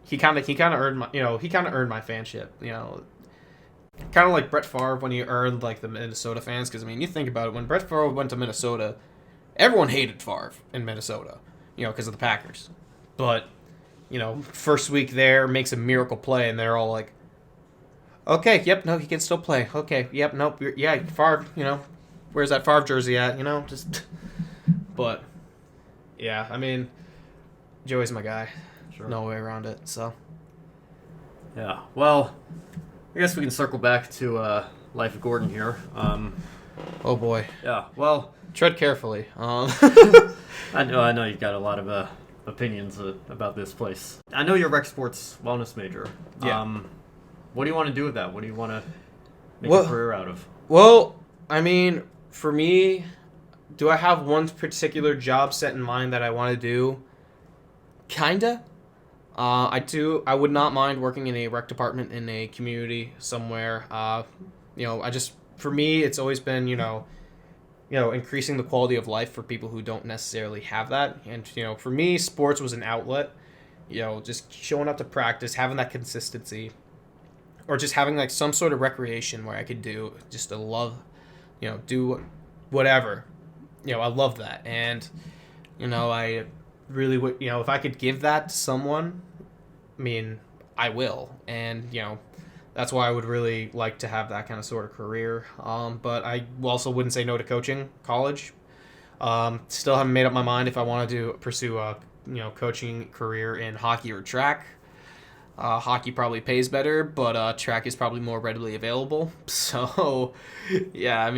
he kind of earned my, he kind of earned my fanship, kind of like Brett Favre when he earned, like, the Minnesota fans. Because, you think about it, when Brett Favre went to Minnesota, everyone hated Favre in Minnesota, because of the Packers. But, first week there, makes a miracle play, and they're all like, okay, yep, no, he can still play. Okay, yep, nope, yeah, Favre, where's that Favre jersey at, just... But, yeah, Joey's my guy. Sure. No way around it, so... Yeah, well, I guess we can circle back to Life of Gordon here. Oh, boy. Yeah, well... Tread carefully. I know you've got a lot of opinions about this place. I know you're a rec sports wellness major. Yeah. What do you want to do with that? What do you want to make a career out of? Well, for me, do I have one particular job set in mind that I want to do? Kinda. I do. I would not mind working in a rec department in a community somewhere. For me, it's always been, increasing the quality of life for people who don't necessarily have that. And, for me, sports was an outlet. Just showing up to practice, having that consistency, or just having, like, some sort of recreation where I could do just to love, do whatever. I love that. And, I really would, if I could give that to someone, I will. And, that's why I would really like to have that kind of sort of career. But I also wouldn't say no to coaching college. Still haven't made up my mind if I want to pursue a, coaching career in hockey or track. Hockey probably pays better, but track is probably more readily available. So, yeah, I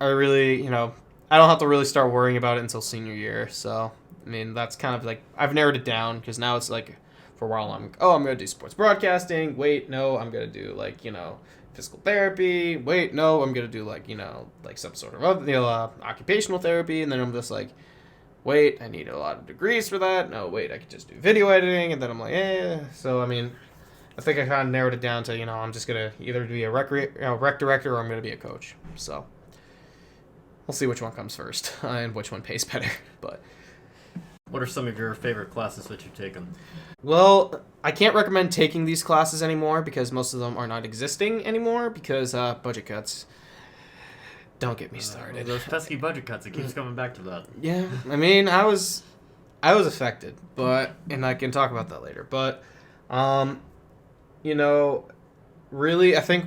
really, I don't have to really start worrying about it until senior year. So, that's kind of like, I've narrowed it down because now it's like, for a while I'm going to do sports broadcasting. Wait, no, I'm going to do like, physical therapy. Wait, no, I'm going to do like, like some sort of occupational therapy. And then I'm just like, wait, I need a lot of degrees for that. No, wait, I could just do video editing. And then I'm like, So, I think I kind of narrowed it down to, I'm just going to either be a rec director or I'm going to be a coach. So we'll see which one comes first and which one pays better. But what are some of your favorite classes that you've taken? Well, I can't recommend taking these classes anymore because most of them are not existing anymore because budget cuts. Don't get me started. Those pesky budget cuts, it keeps coming back to that. Yeah, I was affected, and I can talk about that later. But, really, I think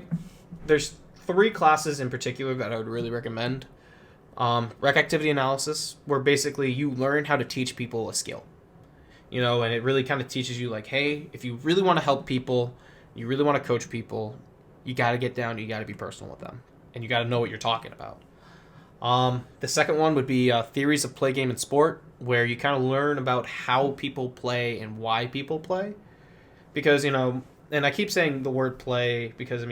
there's 3 classes in particular that I would really recommend. Rec activity analysis, where basically you learn how to teach people a skill. And it really kind of teaches you like, hey, if you really want to help people, you really want to coach people, you got to get down, you got to be personal with them, and you got to know what you're talking about. The second one would be theories of play, game, and sport, where you kind of learn about how people play and why people play. Because, and I keep saying the word play because,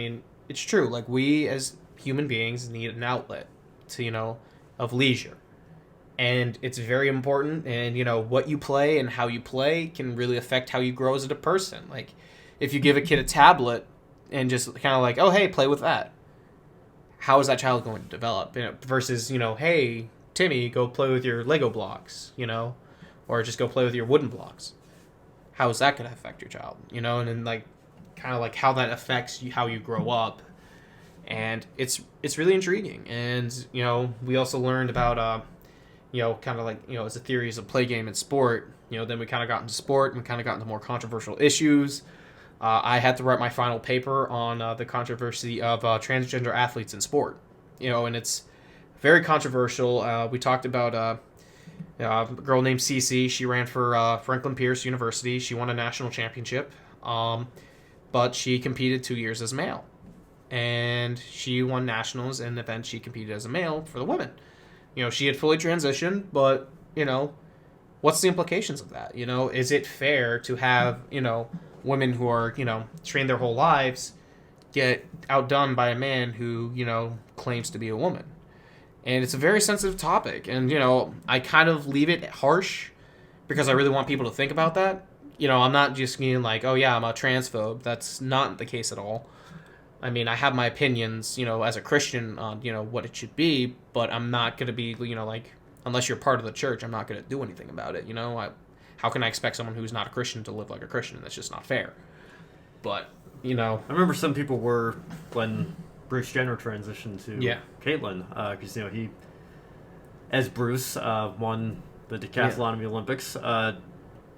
it's true. Like, we as human beings need an outlet to, of leisure. And it's very important, and, what you play and how you play can really affect how you grow as a person. Like, if you give a kid a tablet and just kind of like, oh, hey, play with that, how is that child going to develop? Versus, hey, Timmy, go play with your Lego blocks, or just go play with your wooden blocks. How is that going to affect your child? And then, like, kind of like how that affects how you grow up. And it's really intriguing. And, we also learned about, kind of like, as the theories of play, game, and sport. Then we kind of got into sport and kind of got into more controversial issues. I had to write my final paper on the controversy of transgender athletes in sport. And it's very controversial. We talked about a girl named Cece. She ran for Franklin Pierce University. She won a national championship, but she competed 2 years as male. And she won nationals, and then she competed as a male for the women. She had fully transitioned, but, what's the implications of that? Is it fair to have, women who are, trained their whole lives get outdone by a man who, claims to be a woman? And it's a very sensitive topic. And, I kind of leave it harsh because I really want people to think about that. I'm not just being like, oh, yeah, I'm a transphobe. That's not the case at all. I mean, I have my opinions, as a Christian on, what it should be, but I'm not going to be, like, unless you're part of the church, I'm not going to do anything about it, how can I expect someone who's not a Christian to live like a Christian? That's just not fair. But, I remember some people were, when Bruce Jenner transitioned to Caitlyn, because, he, as Bruce, won the decathlon of the Olympics,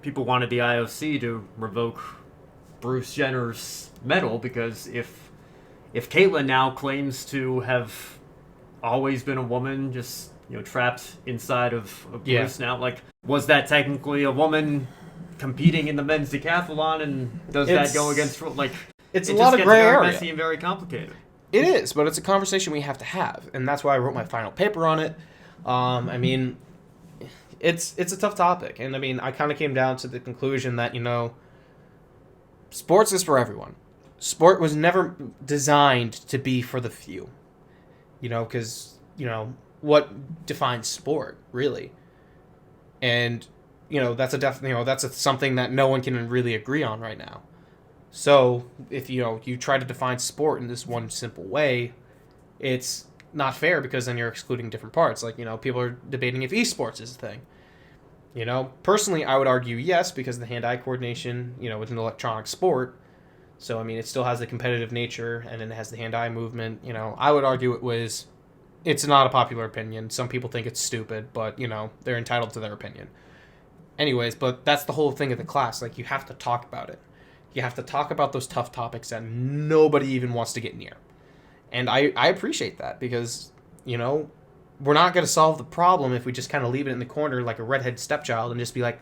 people wanted the IOC to revoke Bruce Jenner's medal, because if Caitlyn now claims to have always been a woman, just trapped inside of Bruce now, like, was that technically a woman competing in the men's decathlon, and does that go against, like, it's a lot of gray area, messy and very complicated. It is, but it's a conversation we have to have, and that's why I wrote my final paper on it. I mean, it's a tough topic, and I mean, I kind of came down to the conclusion that sports is for everyone. Sport was never designed to be for the few, because what defines sport really, and that's something that no one can really agree on right now. So if you try to define sport in this one simple way, it's not fair, because then you're excluding different parts. Like, people are debating if esports is a thing. Personally, I would argue yes, because the hand-eye coordination, it's an electronic sport. So, I mean, it still has the competitive nature, and then it has the hand-eye movement. I would argue it's not a popular opinion. Some people think it's stupid, but, they're entitled to their opinion. Anyways, but that's the whole thing of the class. Like, you have to talk about it. You have to talk about those tough topics that nobody even wants to get near. And I appreciate that, because, we're not going to solve the problem if we just kind of leave it in the corner like a redhead stepchild and just be like,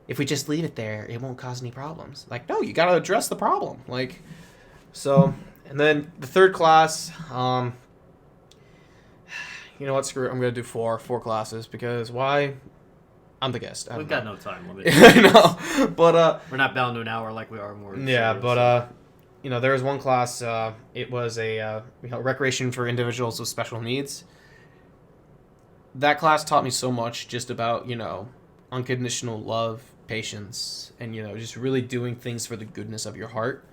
if we just leave it there, it won't cause any problems. Like, no, you got to address the problem. Like, so, and then the third class, you know what, screw it, I'm going to do four classes, because why? I'm the guest. We've got no time limit. I know, but we're not bound to an hour like we are more. Yeah, but there was one class. It was a recreation for individuals with special needs. That class taught me so much, just about unconditional love, patience, and just really doing things for the goodness of your heart.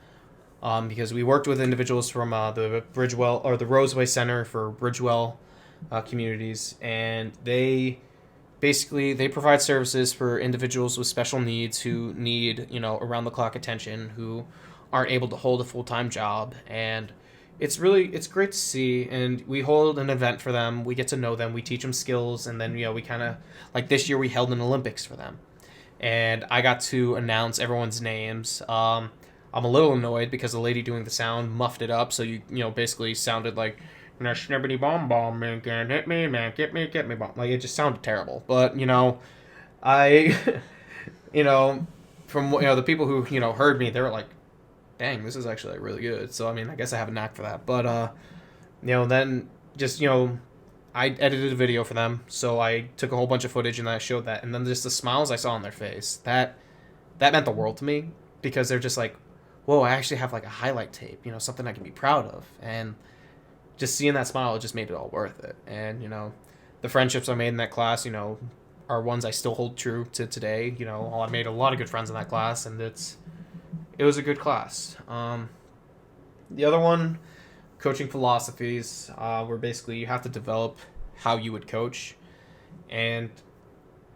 Because we worked with individuals from the Bridgewell, or the Roseway Center for Bridgewell communities, and they provide services for individuals with special needs who need around the clock attention, who aren't able to hold a full-time job. And it's great to see. And we hold an event for them, we get to know them, we teach them skills, and then we kind of, like, this year we held an Olympics for them, and I got to announce everyone's names. I'm a little annoyed because the lady doing the sound muffed it up, so you basically sounded like, snibbity bomb bomb, man, can't hit me, man, get me bomb. Like, it just sounded terrible. But I from the people who heard me, they were like, dang, this is actually like really good. So I mean, I guess I have a knack for that. But then just I edited a video for them, so I took a whole bunch of footage and I showed that, and then just the smiles I saw on their face, that meant the world to me, because they're just like, whoa, I actually have like a highlight tape, something I can be proud of. And just seeing that smile, it just made it all worth it. And the friendships I made in that class, are ones I still hold true to today. I made a lot of good friends in that class, and it was a good class. The other one, coaching philosophies, where basically you have to develop how you would coach. And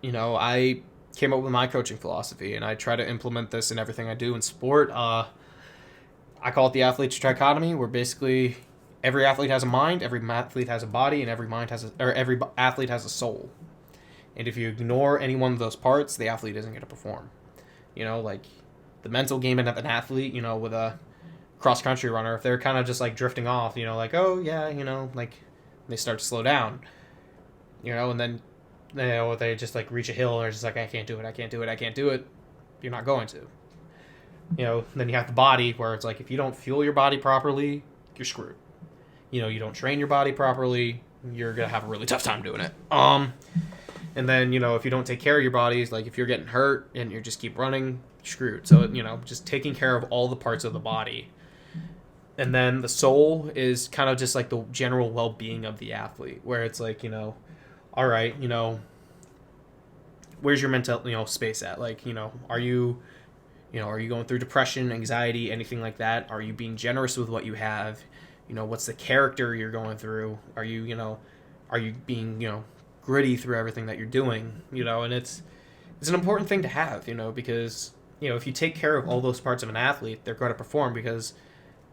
I came up with my coaching philosophy, and I try to implement this in everything I do in sport. I call it the Athletes Dichotomy, where basically every athlete has a mind, every athlete has a body, and every athlete has a soul. And if you ignore any one of those parts, the athlete isn't going to perform. Like the mental game in an athlete, with a cross-country runner, if they're kind of just like drifting off, like, oh yeah, like they start to slow down, and then they just like reach a hill and they're just like, I can't do it. You're not going to. Then you have the body, where it's like, if you don't fuel your body properly, you're screwed. You don't train your body properly, you're going to have a really tough time doing it. And then, if you don't take care of your bodies, like if you're getting hurt and you just keep running, you're screwed. So, just taking care of all the parts of the body. And then the soul is kind of just like the general well-being of the athlete, where it's like, all right, where's your mental, space at? Like, are you Are you going through depression, anxiety, anything like that? Are you being generous with what you have? What's the character you're going through? Are you being, gritty through everything that you're doing? And it's an important thing to have, because, if you take care of all those parts of an athlete, they're going to perform because,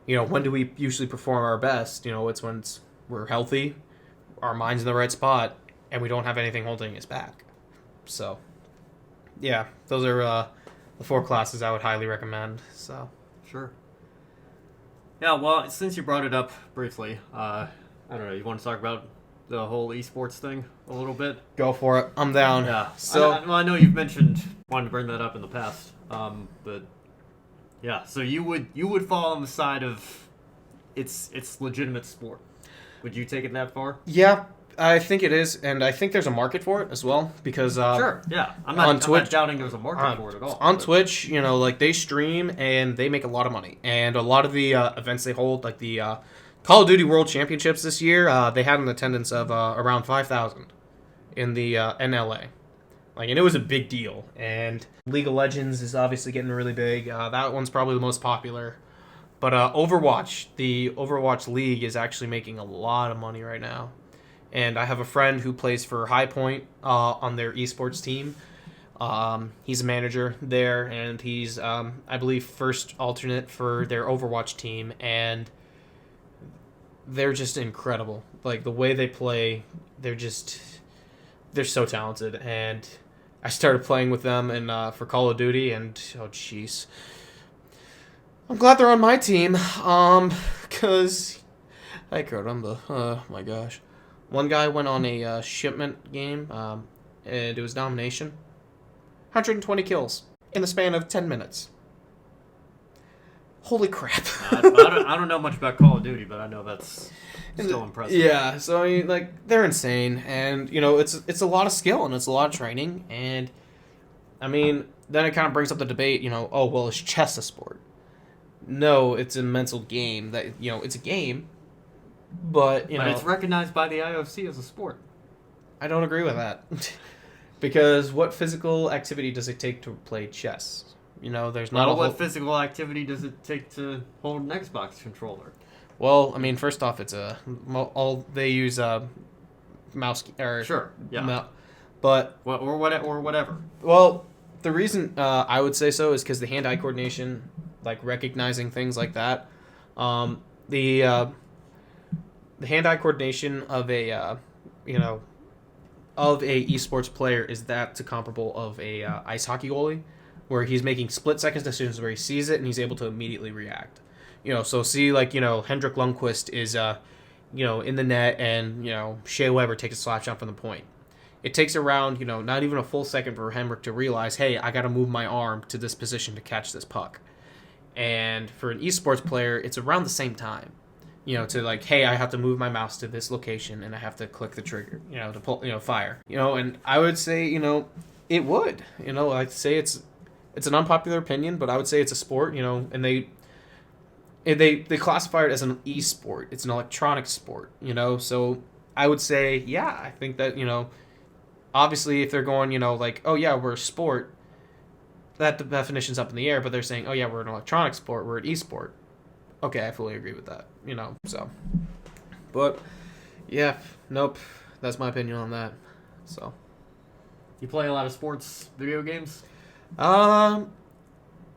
when do we usually perform our best? It's when we're healthy, our mind's in the right spot, and we don't have anything holding us back. So, yeah, those are the 4 classes I would highly recommend. So, sure. Yeah, well, since you brought it up briefly, I don't know, you want to talk about the whole esports thing a little bit? Go for it. I'm down. Yeah. So, I know you've mentioned wanting to bring that up in the past, but yeah. So you would fall on the side of it's legitimate sport. Would you take it that far? Yeah, I think it is, and I think there's a market for it as well because sure, yeah, I'm not doubting there's a market for it at all. On Twitch, they stream and they make a lot of money, and a lot of the events they hold, like the Call of Duty World Championships this year, they had an attendance of around 5,000 in the in LA, and it was a big deal. And League of Legends is obviously getting really big. That one's probably the most popular. But Overwatch, the Overwatch League, is actually making a lot of money right now. And I have a friend who plays for High Point on their esports team. He's a manager there, and he's, I believe, first alternate for their Overwatch team. And they're just incredible. Like, the way they play, they're so talented. And I started playing with them for Call of Duty, and, oh, jeez. I'm glad they're on my team, because I remember, oh my gosh. One guy went on a shipment game, and it was domination. 120 kills in the span of 10 minutes. Holy crap. I don't know much about Call of Duty, but I know that's still impressive. Yeah, so I mean, they're insane, and, it's a lot of skill, and it's a lot of training, and, I mean, then it kind of brings up the debate, oh, well, is chess a sport? No, it's a mental game that, it's a game, but, But it's recognized by the IOC as a sport. I don't agree with that. Because what physical activity does it take to play chess? There's not what physical activity does it take to hold an Xbox controller? Well, I mean, first off, it's they use mouse or sure, yeah, but or whatever. Well, the reason I would say so is because the hand-eye coordination, like recognizing things like that, the hand-eye coordination of a of a esports player is that to comparable of a ice hockey goalie, where he's making split-second decisions where he sees it and he's able to immediately react. So see, Hendrik Lundqvist is in the net, and Shea Weber takes a slap shot from the point. It takes around, not even a full second for Henrik to realize, hey, I got to move my arm to this position to catch this puck. And for an esports player, it's around the same time. To hey, I have to move my mouse to this location and I have to click the trigger, to pull, fire. And I would say, it would. I'd say it's an unpopular opinion, but I would say it's a sport, and they classify it as an e-sport. It's an electronic sport, so I would say, yeah, I think that, obviously if they're going, oh yeah, we're a sport, that definition's up in the air, but they're saying, oh yeah, we're an electronic sport, we're an e-sport. Okay, I fully agree with that, so. But, yeah, nope, that's my opinion on that, so. You play a lot of sports video games? I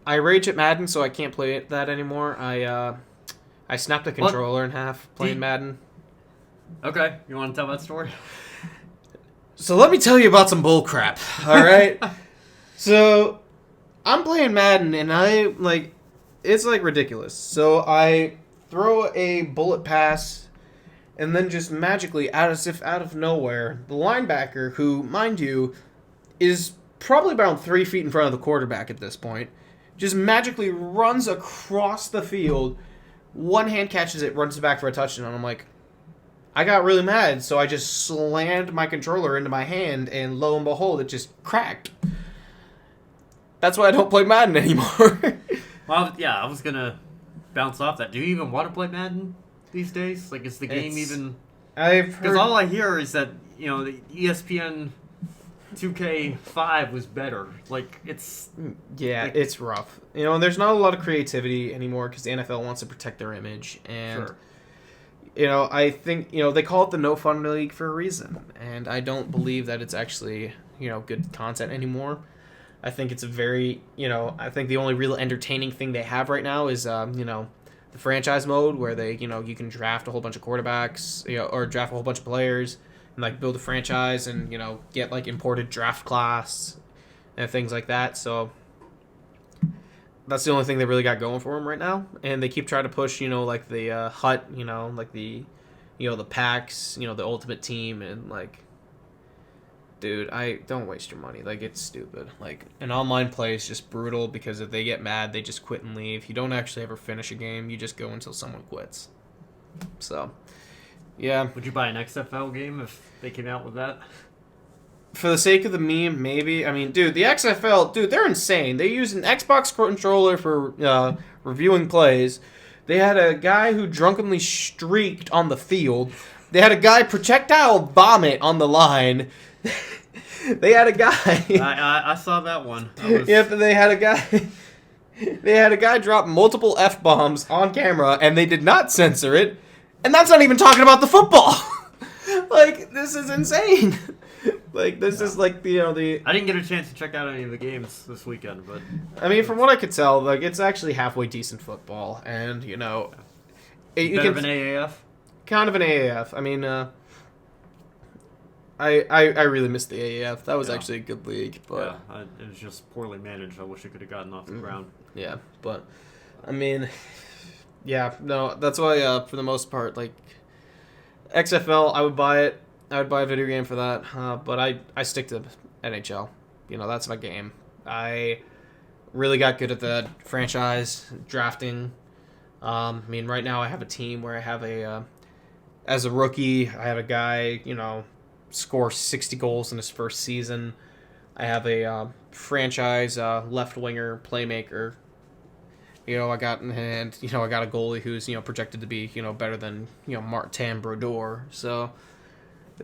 rage at Madden, so I can't play that anymore. I snapped the controller in half playing Madden. Okay, you want to tell that story? So let me tell you about some bullcrap, alright? So, I'm playing Madden, and it's ridiculous. So I throw a bullet pass, and then just magically, as if out of nowhere, the linebacker, who, mind you, is probably about 3 feet in front of the quarterback at this point, just magically runs across the field, one hand catches it, runs it back for a touchdown, and I'm like, I got really mad, so I just slammed my controller into my hand, and lo and behold, it just cracked. That's why I don't play Madden anymore. Well, yeah, I was gonna bounce off that. Do you even want to play Madden these days? Is the game even? I've heard... Because all I hear is that the ESPN 2K5 was better. Like, it's... Yeah, like, it's rough. And there's not a lot of creativity anymore because the NFL wants to protect their image. And, Sure. I think, they call it the No Fun League for a reason. And I don't believe that it's actually, good content anymore. I think it's a very, I think the only real entertaining thing they have right now is, the franchise mode where they, you can draft a whole bunch of quarterbacks, or draft a whole bunch of players and, like, build a franchise and, get, like, imported draft class and things like that. So that's the only thing they really got going for them right now. And they keep trying to push, like, the hut, like the, the packs, the ultimate team and, like, dude, I don't waste your money. Like, it's stupid. Like, an online play is just brutal because if they get mad, they just quit and leave. You don't actually ever finish a game. You just go until someone quits. So, yeah. Would you buy an XFL game if they came out with that? For the sake of the meme, maybe. I mean, dude, the XFL, dude, they're insane. They use an Xbox controller for reviewing plays. They had a guy who drunkenly streaked on the field. They had a guy projectile vomit on the line. They had a guy. I saw that one. Yep, they had a guy. They had a guy drop multiple F-bombs on camera, and they did not censor it. And that's not even talking about the football. Like, this is insane. Like, this is like the I didn't get a chance to check out any of the games this weekend, but I mean, from what I could tell, like, it's actually halfway decent football, and you better than AAF. Kind of an AAF. I mean, I really missed the AAF. That was actually a good league, but it was just poorly managed. I wish it could have gotten off the ground. Yeah, but I mean, yeah, no, that's why for the most part, like, XFL, I would buy it. I would buy a video game for that, but I stick to NHL. That's my game. I really got good at the franchise drafting. I mean, right now I have a team where I have as a rookie, I have a guy, score 60 goals in his first season. I have a franchise left winger playmaker. I got a goalie who's projected to be better than Martin Brodeur. So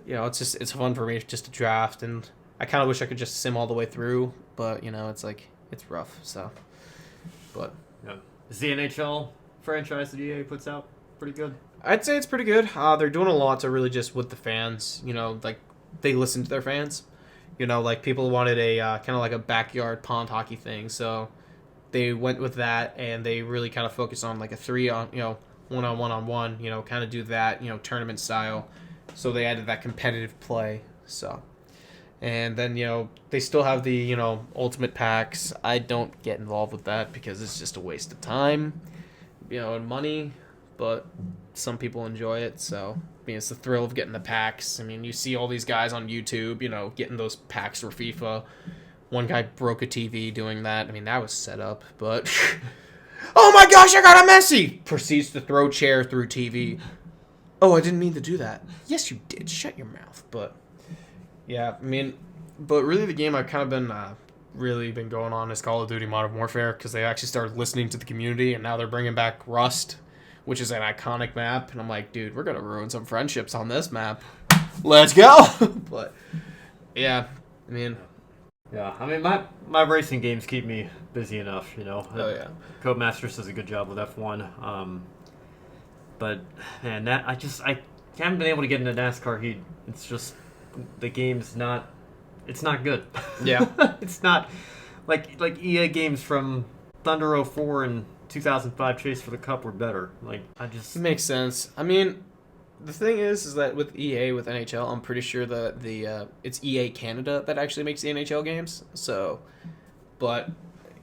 it's fun for me just to draft, and I kind of wish I could just sim all the way through, but it's rough. So, but yeah, is the NHL franchise that EA puts out pretty good? I'd say it's pretty good. They're doing a lot to really just with the fans. Like, they listen to their fans. Like, people wanted a kind of like a backyard pond hockey thing, so they went with that, and they really kind of focused on like a 1-on-1-on-1, kind of do that, tournament style. So they added that competitive play. So, and then they still have the ultimate packs. I don't get involved with that because it's just a waste of time, and money. But some people enjoy it, so I mean, it's the thrill of getting the packs. I mean, you see all these guys on YouTube, getting those packs for FIFA. One guy broke a TV doing that. I mean, that was set up, but oh my gosh, I got a Messi! Proceeds to throw chair through TV. Oh, I didn't mean to do that. Yes, you did. Shut your mouth. But yeah, I mean, but really the game I've kind of been really been going on is Call of Duty Modern Warfare, because they actually started listening to the community, and now they're bringing back Rust, which is an iconic map, and I'm like, dude, we're gonna ruin some friendships on this map. Let's go. But yeah, I mean, my racing games keep me busy enough, Oh yeah, Codemasters does a good job with F1. But man, I haven't been able to get into NASCAR heat. It's just the game's not. It's not good. Yeah. It's not like EA games from Thunder 04 and 2005 Chase for the Cup were better. Like, it makes sense. I mean, the thing is that with EA, with NHL, I'm pretty sure that it's EA Canada that actually makes the NHL games. So, but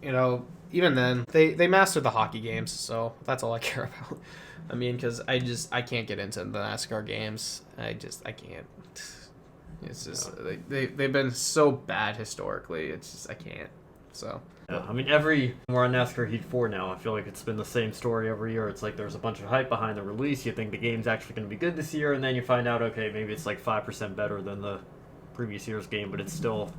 even then, they mastered the hockey games, so that's all I care about. I mean, because I can't get into the NASCAR games. I can't. It's just they've been so bad historically. It's just I can't. So yeah, I mean, we're on NASCAR Heat 4 now. I feel like it's been the same story every year. It's like there's a bunch of hype behind the release. You think the game's actually going to be good this year, and then you find out, okay, maybe it's like 5% better than the previous year's game, but it's still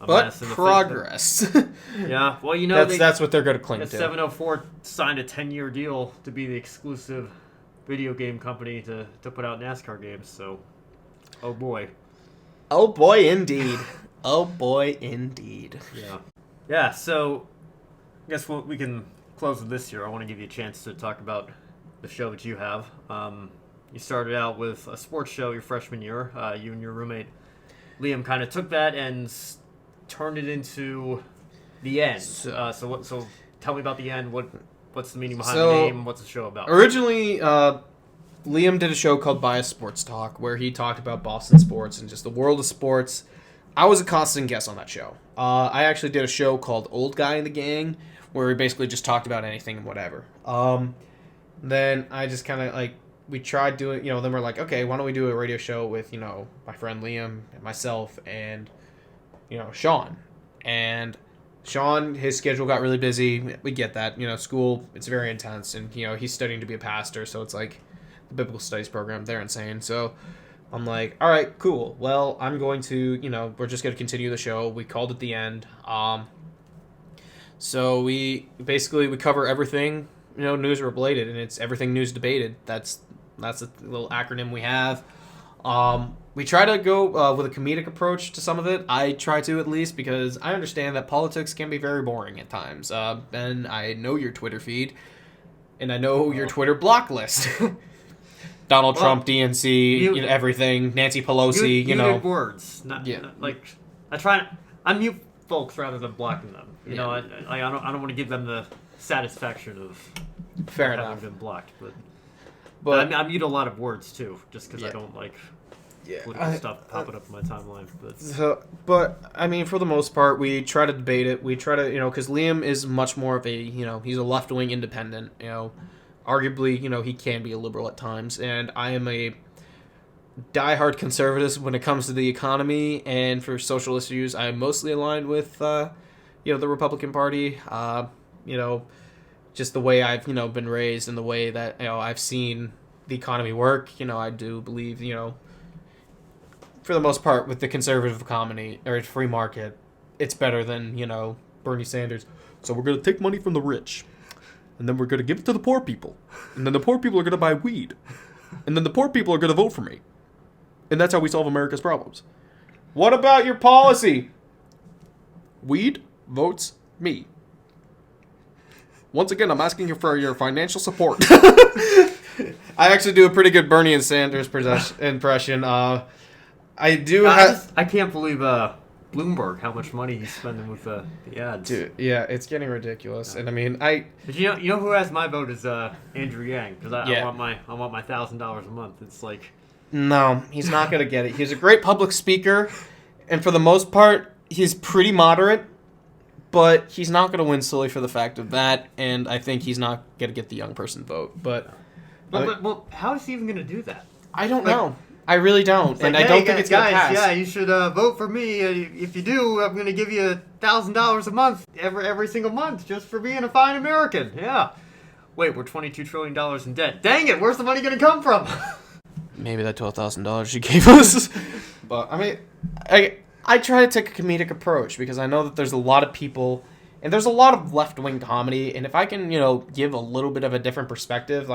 a mess. But progress. Yeah, well, that's what they're going to cling to. 704 signed a 10-year deal to be the exclusive video game company to put out NASCAR games. So, oh boy. Oh boy, indeed. Oh boy, indeed. Yeah. Yeah, so I guess we can close with this here. I want to give you a chance to talk about the show that you have. You started out with a sports show your freshman year. You and your roommate Liam kind of took that and turned it into the End. So tell me about the End. What's the meaning behind the name? What's the show about? Originally, Liam did a show called Bias Sports Talk where he talked about Boston sports and just the world of sports. I was a constant guest on that show. I actually did a show called Old Guy in the Gang where we basically just talked about anything and whatever. Then I just kind of we tried doing, then we're like, okay, why don't we do a radio show with, my friend Liam and myself and, Sean. And Sean, his schedule got really busy. We get that. School, it's very intense. And, he's studying to be a pastor, so it's like the biblical studies program. They're insane. So I'm like, all right, cool. Well, I'm going to, we're just going to continue the show. We called it The End. So we cover everything, news related, and it's everything news debated. That's a little acronym we have. We try to go with a comedic approach to some of it. I try to, at least, because I understand that politics can be very boring at times. Ben, I know your Twitter feed, and I know your Twitter block list. Donald Trump, DNC, everything. Nancy Pelosi, muted words. I mute folks rather than blocking them. I don't want to give them the satisfaction of having been blocked, but I mute a lot of words too, just because I don't like political stuff popping up in my timeline. But I mean, for the most part, we try to debate it. We try to, because Liam is much more of a, he's a left-wing independent. Arguably, he can be a liberal at times, and I am a diehard conservative when it comes to the economy and for social issues. I'm mostly aligned with, the Republican Party. Just the way I've, been raised and the way that, I've seen the economy work. I do believe, for the most part, with the conservative economy or free market, it's better than, Bernie Sanders. So we're going to take money from the rich, and then we're going to give it to the poor people, and then the poor people are going to buy weed, and then the poor people are going to vote for me. And that's how we solve America's problems. What about your policy? Weed votes me. Once again, I'm asking you for your financial support. I actually do a pretty good Bernie and Sanders impression. I can't believe Bloomberg, how much money he's spending with the ads. Dude, yeah, it's getting ridiculous. And I mean, But you know who has my vote is Andrew Yang, because I want my $1,000 a month. It's like, no, he's not gonna get it. He's a great public speaker, and for the most part, he's pretty moderate. But he's not going to win solely for the fact of that, and I think he's not going to get the young person vote. But how is he even going to do that? I don't know. I really don't, and I don't think it's going to pass. Yeah, you should vote for me. If you do, I'm going to give you $1,000 a month every single month just for being a fine American. Yeah. Wait, we're $22 trillion in debt. Dang it! Where's the money going to come from? Maybe that $12,000 you gave us. But I mean, I try to take a comedic approach because I know that there's a lot of people and there's a lot of left-wing comedy, and if I can, give a little bit of a different perspective,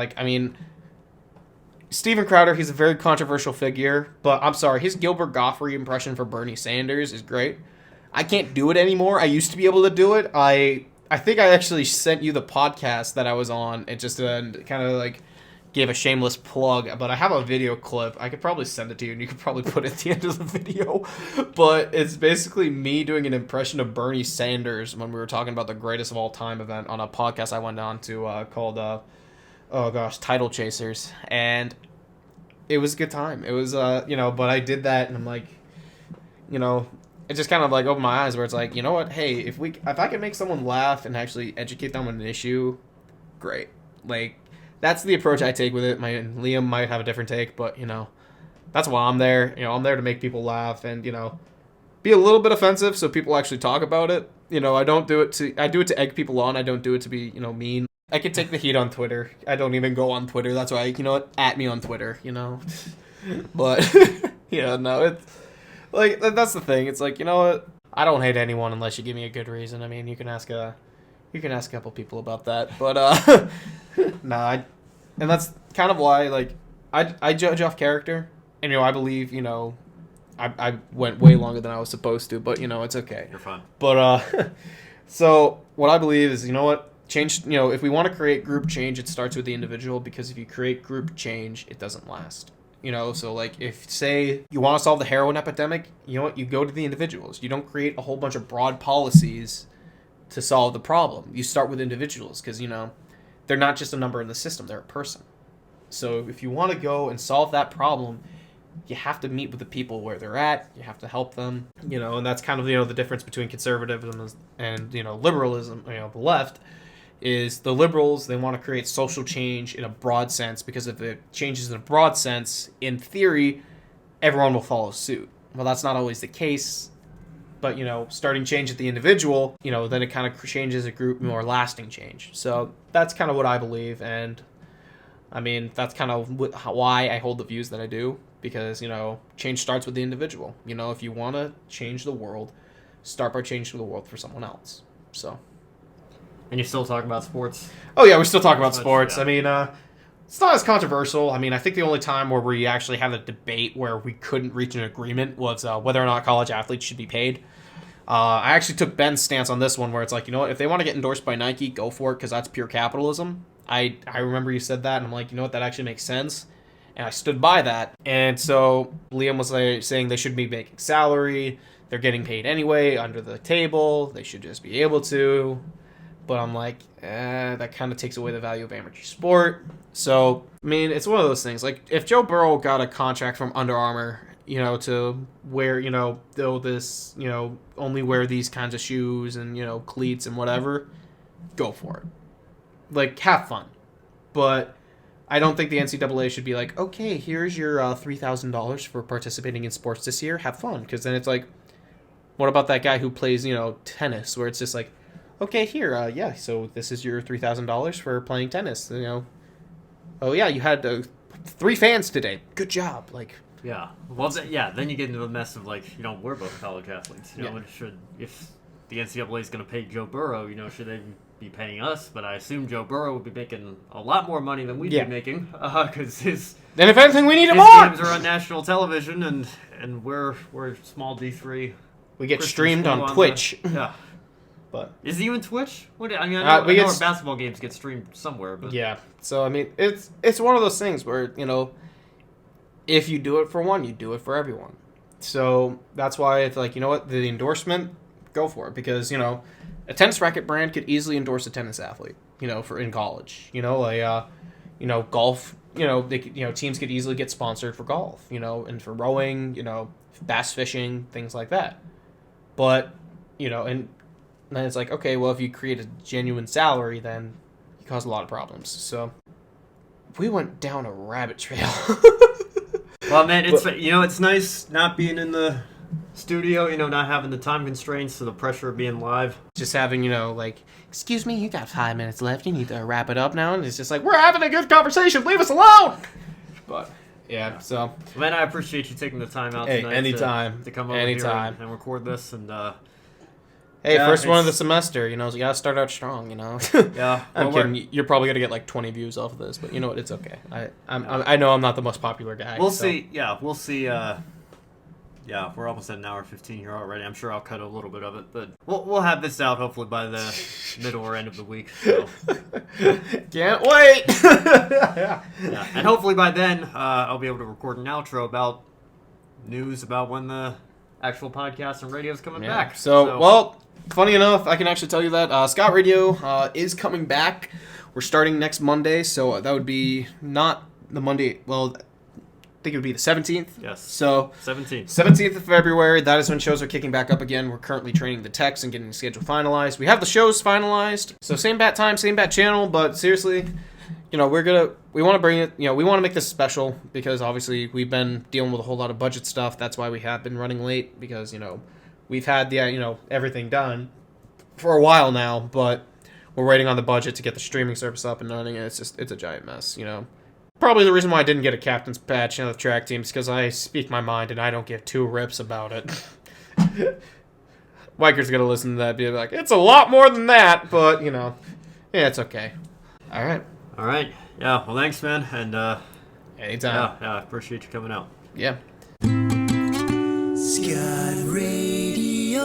Steven Crowder, he's a very controversial figure, but I'm sorry, his Gilbert Gottfried impression for Bernie Sanders is great. I can't do it anymore. I used to be able to do it. I think I actually sent you the podcast that I was on. It just kind of gave a shameless plug, but I have a video clip. I could probably send it to you, and you could probably put it at the end of the video. But it's basically me doing an impression of Bernie Sanders when we were talking about the greatest of all time event on a podcast I went on to called, Title Chasers. And it was a good time. It was, but I did that, and I'm like, it just kind of opened my eyes where it's like, you know what? Hey, if I can make someone laugh and actually educate them on an issue, great. That's the approach I take with it. Liam might have a different take, but, that's why I'm there. I'm there to make people laugh and, be a little bit offensive so people actually talk about it. I do it to egg people on. I don't do it to be, mean. I could take the heat on Twitter. I don't even go on Twitter. That's why, at me on Twitter, But, it's, that's the thing. It's like, what? I don't hate anyone unless you give me a good reason. I mean, you can ask a couple people about that, but and that's kind of why I judge off character, and I believe I went way longer than I was supposed to, but, it's okay. You're fine. But, so what I believe is, change, if we want to create group change, it starts with the individual, because if you create group change, it doesn't last. So like if, say, you want to solve the heroin epidemic, you go to the individuals. You don't create a whole bunch of broad policies to solve the problem. You start with individuals because, they're not just a number in the system, they're a person. So if you want to go and solve that problem, you have to meet with the people where they're at. You have to help them, and that's kind of, the difference between conservatism and, liberalism, the left. Is the liberals, they want to create social change in a broad sense, because if it changes in a broad sense, in theory, everyone will follow suit. Well, that's not always the case, but, starting change at the individual, then it kind of changes a group, more lasting change. So that's kind of what I believe, and, I mean, that's kind of why I hold the views that I do, because, change starts with the individual. If you want to change the world, start by changing the world for someone else. So... And you're still talking about sports? Oh, yeah, we're still talking about sports. Yeah. I mean, it's not as controversial. I mean, I think the only time where we actually had a debate where we couldn't reach an agreement was whether or not college athletes should be paid. I actually took Ben's stance on this one, where it's like, if they want to get endorsed by Nike, go for it, because that's pure capitalism. I remember you said that, and I'm like, that actually makes sense. And I stood by that. And so Liam was saying they should be making salary. They're getting paid anyway, under the table. They should just be able to. But I'm like, that kind of takes away the value of amateur sport. So, I mean, it's one of those things. Like, if Joe Burrow got a contract from Under Armour, to wear, they'll this, only wear these kinds of shoes and, cleats and whatever, go for it. Like, have fun. But I don't think the NCAA should be like, okay, here's your $3,000 for participating in sports this year. Have fun. Because then it's like, what about that guy who plays, tennis, where it's just like, okay, here, so this is your $3,000 for playing tennis, Oh, yeah, you had 3 fans today. Good job. Like, yeah. Well, then you get into a mess of, like, we're both college athletes. If the NCAA is going to pay Joe Burrow, should they be paying us? But I assume Joe Burrow would be making a lot more money than we'd be making, because his... And if anything, we need him more! on! Games are on national television, and we're small D3. We get streamed on Twitch. Yeah. But is he even Twitch? I know our basketball games get streamed somewhere. But yeah, so I mean, it's one of those things where if you do it for one, you do it for everyone. So that's why it's like, the endorsement, go for it, because a tennis racket brand could easily endorse a tennis athlete, for in college. Golf. They teams could easily get sponsored for golf. And for rowing. Bass fishing, things like that. But and then it's like, okay, well, if you create a genuine salary, then you cause a lot of problems. So we went down a rabbit trail. Well, man, it's nice not being in the studio, not having the time constraints or the pressure of being live. Just having, like, excuse me, you got 5 minutes left. You need to wrap it up now. And it's just like, we're having a good conversation. Leave us alone. But, yeah, so. Man, I appreciate you taking the time out tonight. Anytime. To come over here and record this. And, hey, first one of the semester, you gotta start out strong, Yeah. I'm kidding. You're probably gonna get like 20 views off of this, but you know what? It's okay. I know I'm not the most popular guy. We'll see. Yeah, we'll see. Yeah, we're almost at an hour 15 here already. I'm sure I'll cut a little bit of it, but we'll have this out hopefully by the middle or end of the week. So. Can't wait. Yeah, and hopefully by then I'll be able to record an outro about news about when the actual podcast and radio is coming back. So, well, funny enough, I can actually tell you that Scot Radio is coming back. We're starting next Monday, so that would be not the Monday. Well, I think it would be the 17th. Yes. So 17th of February. That is when shows are kicking back up again. We're currently training the techs and getting the schedule finalized. We have the shows finalized. So same bat time, same bat channel. But seriously, we want to bring it. We want to make this special because obviously we've been dealing with a whole lot of budget stuff. That's why we have been running late because we've had the everything done for a while now, but we're waiting on the budget to get the streaming service up and running. And it's a giant mess. Probably the reason why I didn't get a captain's patch in the track team is because I speak my mind and I don't give 2 rips about it. Wiker's going to listen to that and be like, it's a lot more than that, but, yeah, it's okay. All right. Yeah, well, thanks, man, and, anytime. Yeah, I appreciate you coming out. Yeah. Scot Radio.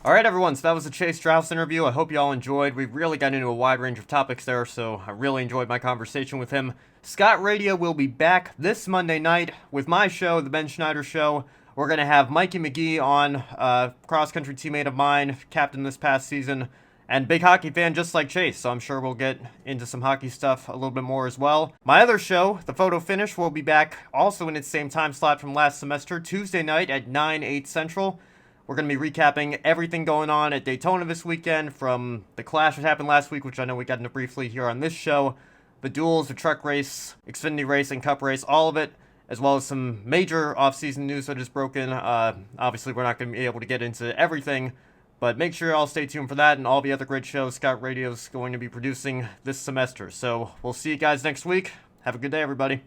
All right, everyone, so that was the Chase Draus interview. I hope you all enjoyed. We really got into a wide range of topics there, so I really enjoyed my conversation with him. Scot Radio will be back this Monday night with my show, The Ben Schneider Show. We're going to have Mikey McGee on, cross-country teammate of mine, captain this past season, and big hockey fan just like Chase, so I'm sure we'll get into some hockey stuff a little bit more as well. My other show, The Photo Finish, will be back also in its same time slot from last semester, Tuesday night at 9/8 Central. We're going to be recapping everything going on at Daytona this weekend, from the clash that happened last week, which I know we got into briefly here on this show, the duels, the truck race, Xfinity race, and Cup race, all of it, as well as some major off-season news that is broken. Obviously, we're not going to be able to get into everything, but make sure you all stay tuned for that and all the other great shows Scot Radio is going to be producing this semester. So we'll see you guys next week. Have a good day, everybody.